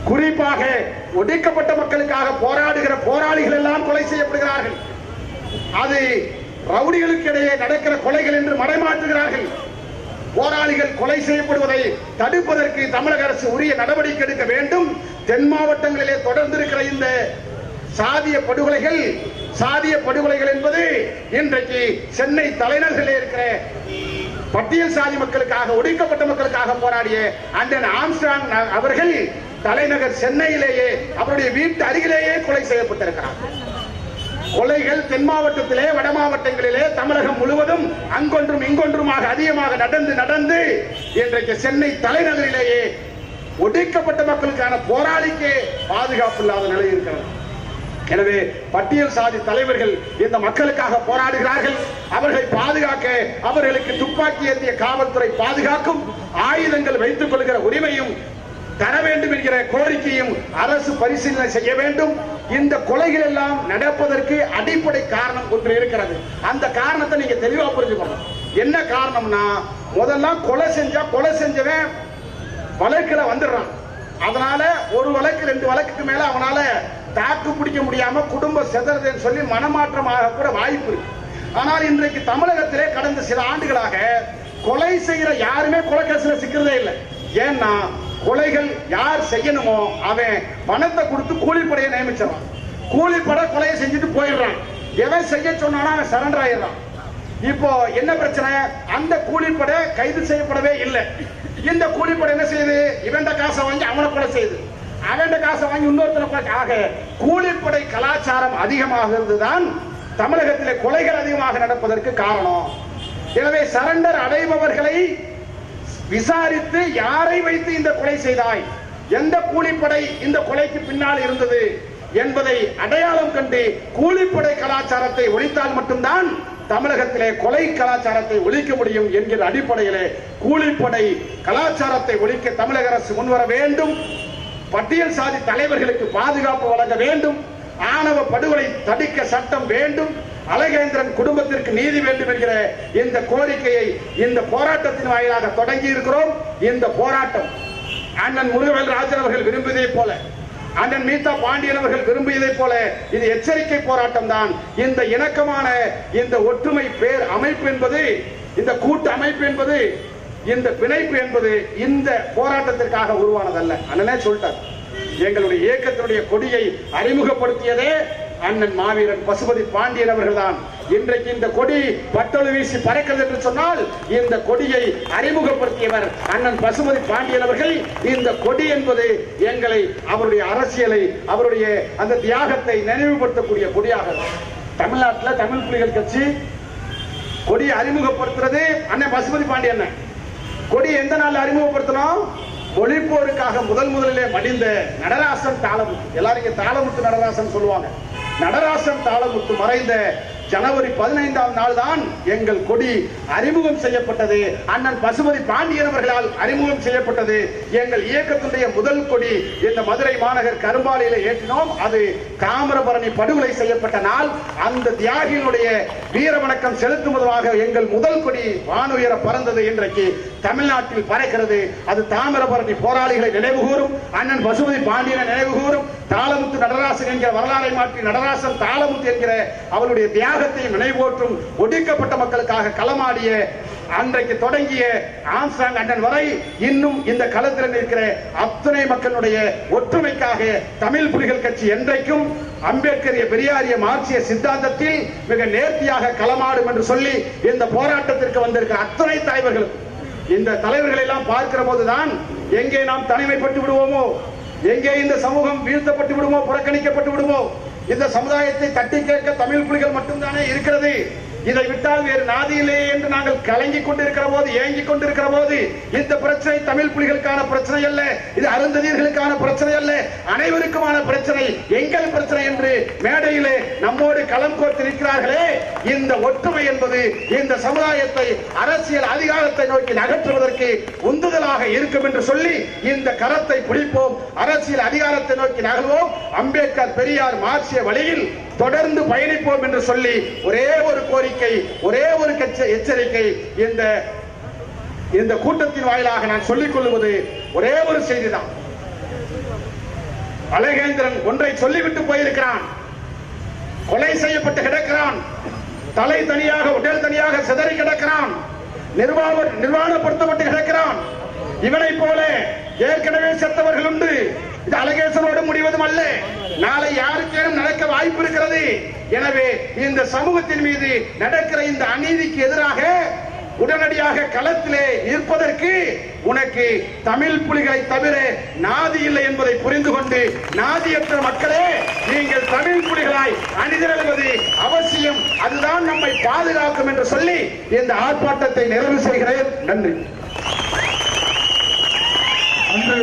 குறிப்பாக ஒடுக்கப்பட்ட மக்களுக்காக போராடுகிற போராளிகள் எல்லாம் கொலை செய்யப்படுகிறார்கள். அது ரவுடிகளுக்கு இடையே நடக்கிற கொலைகள் என்று மறைமாற்றுகிறார்கள். போராளிகள் கொலை செய்யப்படுவதை தடுப்பதற்கு தமிழக அரசு உரிய நடவடிக்கை எடுக்க வேண்டும். தென் மாவட்டங்களிலே தொடர்ந்து இருக்கிற இந்த சாதிய படுகொலைகள் என்பது இன்றைக்கு சென்னை தலைநகரில் இருக்கிற பட்டியல் சாதி மக்களுக்காக, ஒடுக்கப்பட்ட மக்களுக்காக போராடிய அண்ணன் ஆம்ஸ்ட்ராங் அவர்கள் தலைநகர் சென்னையிலேயே அவருடைய வீட்டு அருகிலேயே கொலை செய்யப்பட்டிருக்கிறார். கொலைகள் தென் மாவட்டத்திலே, வட மாவட்டங்களிலே, தமிழகம் முழுவதும் அங்கொன்றும் இங்கொன்றுமாக அதிகமாக நடந்து இன்றைக்கு சென்னை தலைநகரிலேயே ஒடுக்கப்பட்ட மக்களுக்கான போராளிக்கு பாதுகாப்பு இல்லாத நிலை இருக்கிறது. எனவே பட்டியல் சாதி தலைவர்கள் இந்த மக்களுக்காக போராடுகிறார்கள். அவர்களை பாதுகாக்க அவர்களுக்கு துப்பாக்கி ஏந்திய காவல்துறை பாதுகாக்கும், ஆயுதங்கள் வைத்துக் கொள்கிற உரிமையும் தர வேண்டும் என்கிற கோரிக்கையும் அரசு பரிசீலனை செய்ய வேண்டும். இந்த கொலைகள் எல்லாம் நடப்பதற்கு அடிப்படை காரணம் ஒன்று இருக்கிறது. அந்த காரணத்தை நீங்க தெளிவா புரிஞ்சுக்கணும். என்ன காரணம்னா, முதல்ல கொலை செஞ்சவன் வழக்குல வந்துடுறான். அதனால ஒரு வழக்கு 2 வழக்குக்கு மேல அவனால தாக்கு பிடிக்க முடியாம குடும்ப செதறதுன்னு சொல்லி மனமாற்றமாக கூட வாய்ப்பு இருக்கு. ஆனால் இன்றைக்கு தமிழகத்திலே கடந்த சில ஆண்டுகளாக கொலை செய்யற யாருமே கொலை கேஸ்ல சிக்கிறதே இல்லை. ஏன்னா கொலைகள் யார் செய்யணுமோ அவன் பணத்தை கொடுத்து கூலிப்படையை நியமிச்சிடறான். கூலிப்படை கொலையை செஞ்சுட்டு போயிடுறான். எவன் செய்ய சொன்னாலும் அவன் சரண்டர் ஆயிடுறான். இப்போ என்ன பிரச்சனை, அந்த கூலிப்படை கைது செய்யப்படவே இல்லை. இந்த கூலிப்படை என்ன செய்யுது, இவன்ட காசை வாங்கி அவனை கொலை செய்யுது, அவன் காசை வாங்கி இன்னொருத்தனை. ஆக கூலிப்படை கலாச்சாரம் அதிகமாக இருந்துதான் தமிழகத்திலே கொலைகள் அதிகமாக நடப்பதற்கு காரணம். எனவே சரண்டர் அடைபவர்களை விசாரித்து யாரை வைத்து இந்த கொலை செய்தாய், எந்த கூலிப்படை இந்த கொலைக்கு பின்னால் இருந்தது என்பதை அடையாளம் கண்டு கூலிப்படை கலாச்சாரத்தை ஒழித்தால் மட்டும்தான் தமிழகத்திலே கொலை கலாச்சாரத்தை ஒழிக்க முடியும் என்கிற அடிப்படையிலே கூலிப்படை கலாச்சாரத்தை ஒழிக்க தமிழக அரசு முன்வர வேண்டும். பட்டியல் சாதி தலைவர்களுக்கு பாதுகாப்பு வழங்க வேண்டும். ஆணவ படுகொலை தடுக்க சட்டம் வேண்டும். அழகேந்திரன் குடும்பத்திற்கு நீதி வேண்டும் என்கிற இந்த கோரிக்கையை இந்த போராட்டத்தின் வாயிலாக தொடங்கி இருக்கிறோம். இந்த போராட்டம் அண்ணன் முருகவேல் ராஜன் அவர்கள் விரும்பியதை போல, அண்ணன் மீதா பாண்டியன் அவர்கள் விரும்பியதை போல இது எச்சரிக்கை போராட்டம் தான். இந்த இணக்கமான இந்த ஒற்றுமை பேர் அமைப்பு என்பது, இந்த கூட்டு அமைப்பு என்பது, இந்த பிணைப்பு என்பது இந்த போராட்டத்திற்காக உருவானதல்ல. அண்ணனே சொல்லிட்டார், எங்களுடைய இயக்கத்தினுடைய கொடியை அறிமுகப்படுத்தியதே அண்ணன் மாவீரன் பசுபதி பாண்டியன் அவர்கள் தான். இன்றைக்கு இந்த கொடி பட்டொளி வீசி பறக்கிறது என்று சொன்னால் இந்த கொடியை அறிமுகப்படுத்தியவர் அண்ணன் பசுபதி பாண்டியன் அவர்கள். இந்த கொடி என்பது எங்களை, அவருடைய அரசியலை, அவருடைய அந்த தியாகத்தை நினைவுபடுத்தக்கூடிய கொடியாக தமிழ்நாட்டில் தமிழ் புலிகள் கட்சி கொடியை அறிமுகப்படுத்துறது அண்ணன் பசுபதி பாண்டியன். கொடி எந்த நாள் அறிமுகப்படுத்தணும், மொழிப்போருக்காக முதலிலே மடிந்த நடராசன் தாளமுத்து, எல்லாரும் இங்க தாளமுத்து நடராசன் சொல்லுவாங்க. நடராசன் தாளமுத்து மறைந்த ஜனவரி 15ஆம் நாள் தான் எங்கள் கொடி அறிமுகம் செய்யப்பட்டது. அண்ணன் பசுபதி பாண்டியன் அவர்களால் அறிமுகம் செய்யப்பட்டது. எங்கள் இயக்கத்துடைய முதல் கொடி இந்த மதுரை மாநகர் கரும்பாலையில ஏற்றினோம். அது தாமிரபரணி படுகொலை செய்யப்பட்ட நாள். அந்த தியாகிகளுடைய வீர வணக்கம் செலுத்தும் விதமாக எங்கள் முதல் கொடி வானுயர பறந்தது. இன்றைக்கு தமிழ்நாட்டில் பறக்கிறது. அது தாமிரபரணி போராளிகளை நினைவுகூரும், அண்ணன் பசுபதி பாண்டியனை நினைவுகூரும், தாளமுத்து நடராசன் என்கிற வரலாறை மாற்றி நடராசன் தாளமுத்து என்கிற அவருடைய தியாகத்தையும் நினைவோற்றும், ஒடுக்கப்பட்ட மக்களுக்காக களமாடிய அன்றைக்கு தொடங்கிய ஆம்ஸ்ட்ராங் அண்ணன் வரை இன்னும் இந்த களத்தில் இருக்கிற அத்தனை மக்களுடைய ஒற்றுமைக்காக தமிழ் புலிகள் கட்சி என்றைக்கும் அம்பேத்கரிய பெரியாரிய மார்க்சிய சித்தாந்தத்தில் மிக நேர்த்தியாக களமாடும் என்று சொல்லி இந்த போராட்டத்திற்கு வந்திருக்கிற அத்தனை தலைவர்களும், இந்த தலைவர்களை எல்லாம் பார்க்கிற போதுதான் எங்கே நாம் தனிமைப்பட்டு விடுவோமோ, எங்கே இந்த சமூகம் வீழ்த்தப்பட்டு விடுமோ, புறக்கணிக்கப்பட்டு விடுமோ, இந்த சமுதாயத்தை தட்டி கேட்க தமிழ் புலிகள் மட்டும்தானே இருக்கிறது, இதை விட்டால் வேறு நாதியிலே என்று நாங்கள் கலங்கிக் கொண்டிருக்கிற போது, ஏங்கிக் கொண்டிருக்கிற போது, இந்த பிரச்சனை தமிழ் புலிகளுக்கான பிரச்சனை அல்ல, இது அருந்ததியர்களுக்கான பிரச்சனை அல்ல, அனைவருக்குமான பிரச்சனை, எங்கள் பிரச்சனை என்று மேடையிலே நம்மோடு களம் கோர்த்து நிற்கிறார்களே, இந்த ஒற்றுமை என்பது இந்த சமுதாயத்தை அரசியல் அதிகாரத்தை நோக்கி நகற்றுவதற்கு உந்துதலாக இருக்கும் என்று சொல்லி இந்த கரத்தை பிடிப்போம், அரசியல் அதிகாரத்தை நோக்கி நகர்வோம், அம்பேத்கர் பெரியார் மார்க்சிய வழியில் தொடர்ந்து பயணிப்போம் என்று சொல்லி ஒரே ஒரு கோரிக்கை, ஒரே ஒரு எச்சரிக்கை இந்த கூட்டத்தின் வாயிலாக நான் சொல்லிக் கொள்வது ஒரே ஒரு செய்திதான். அழகேந்திரன் ஒன்றை சொல்லிவிட்டு போயிருக்கிறான். கொலை செய்யப்பட்டு கிடக்கிறான், தலை தனியாக உடல் தனியாக சிதறி கிடக்கிறான், நிர்வாணப்படுத்தப்பட்டு கிடக்கிறான். இவனை போல ஏற்கனவே செத்தவர்கள் உண்டு. இது அழகேசனோடு முடிவதும் அல்ல, நாளை யாருக்கேனும் நடக்க வாய்ப்பு இருக்கிறது. எனவே இந்த சமூகத்தின் மீது நடக்கிற இந்த அநீதிக்கு எதிராக உடனடியாக களத்திலே இருப்பதற்கு உனக்கு தமிழ் புலிகளை தவிர நாதி இல்லை என்பதை புரிந்து கொண்டு, நாதியற்ற மக்களே நீங்கள் தமிழ் புலிகளாய் அணிதிரளுவது அவசியம், அதுதான் நம்மை பாதுகாக்கும் என்று சொல்லி இந்த ஆர்ப்பாட்டத்தை நிறைவு செய்கிறேன். நன்றி.
அன்று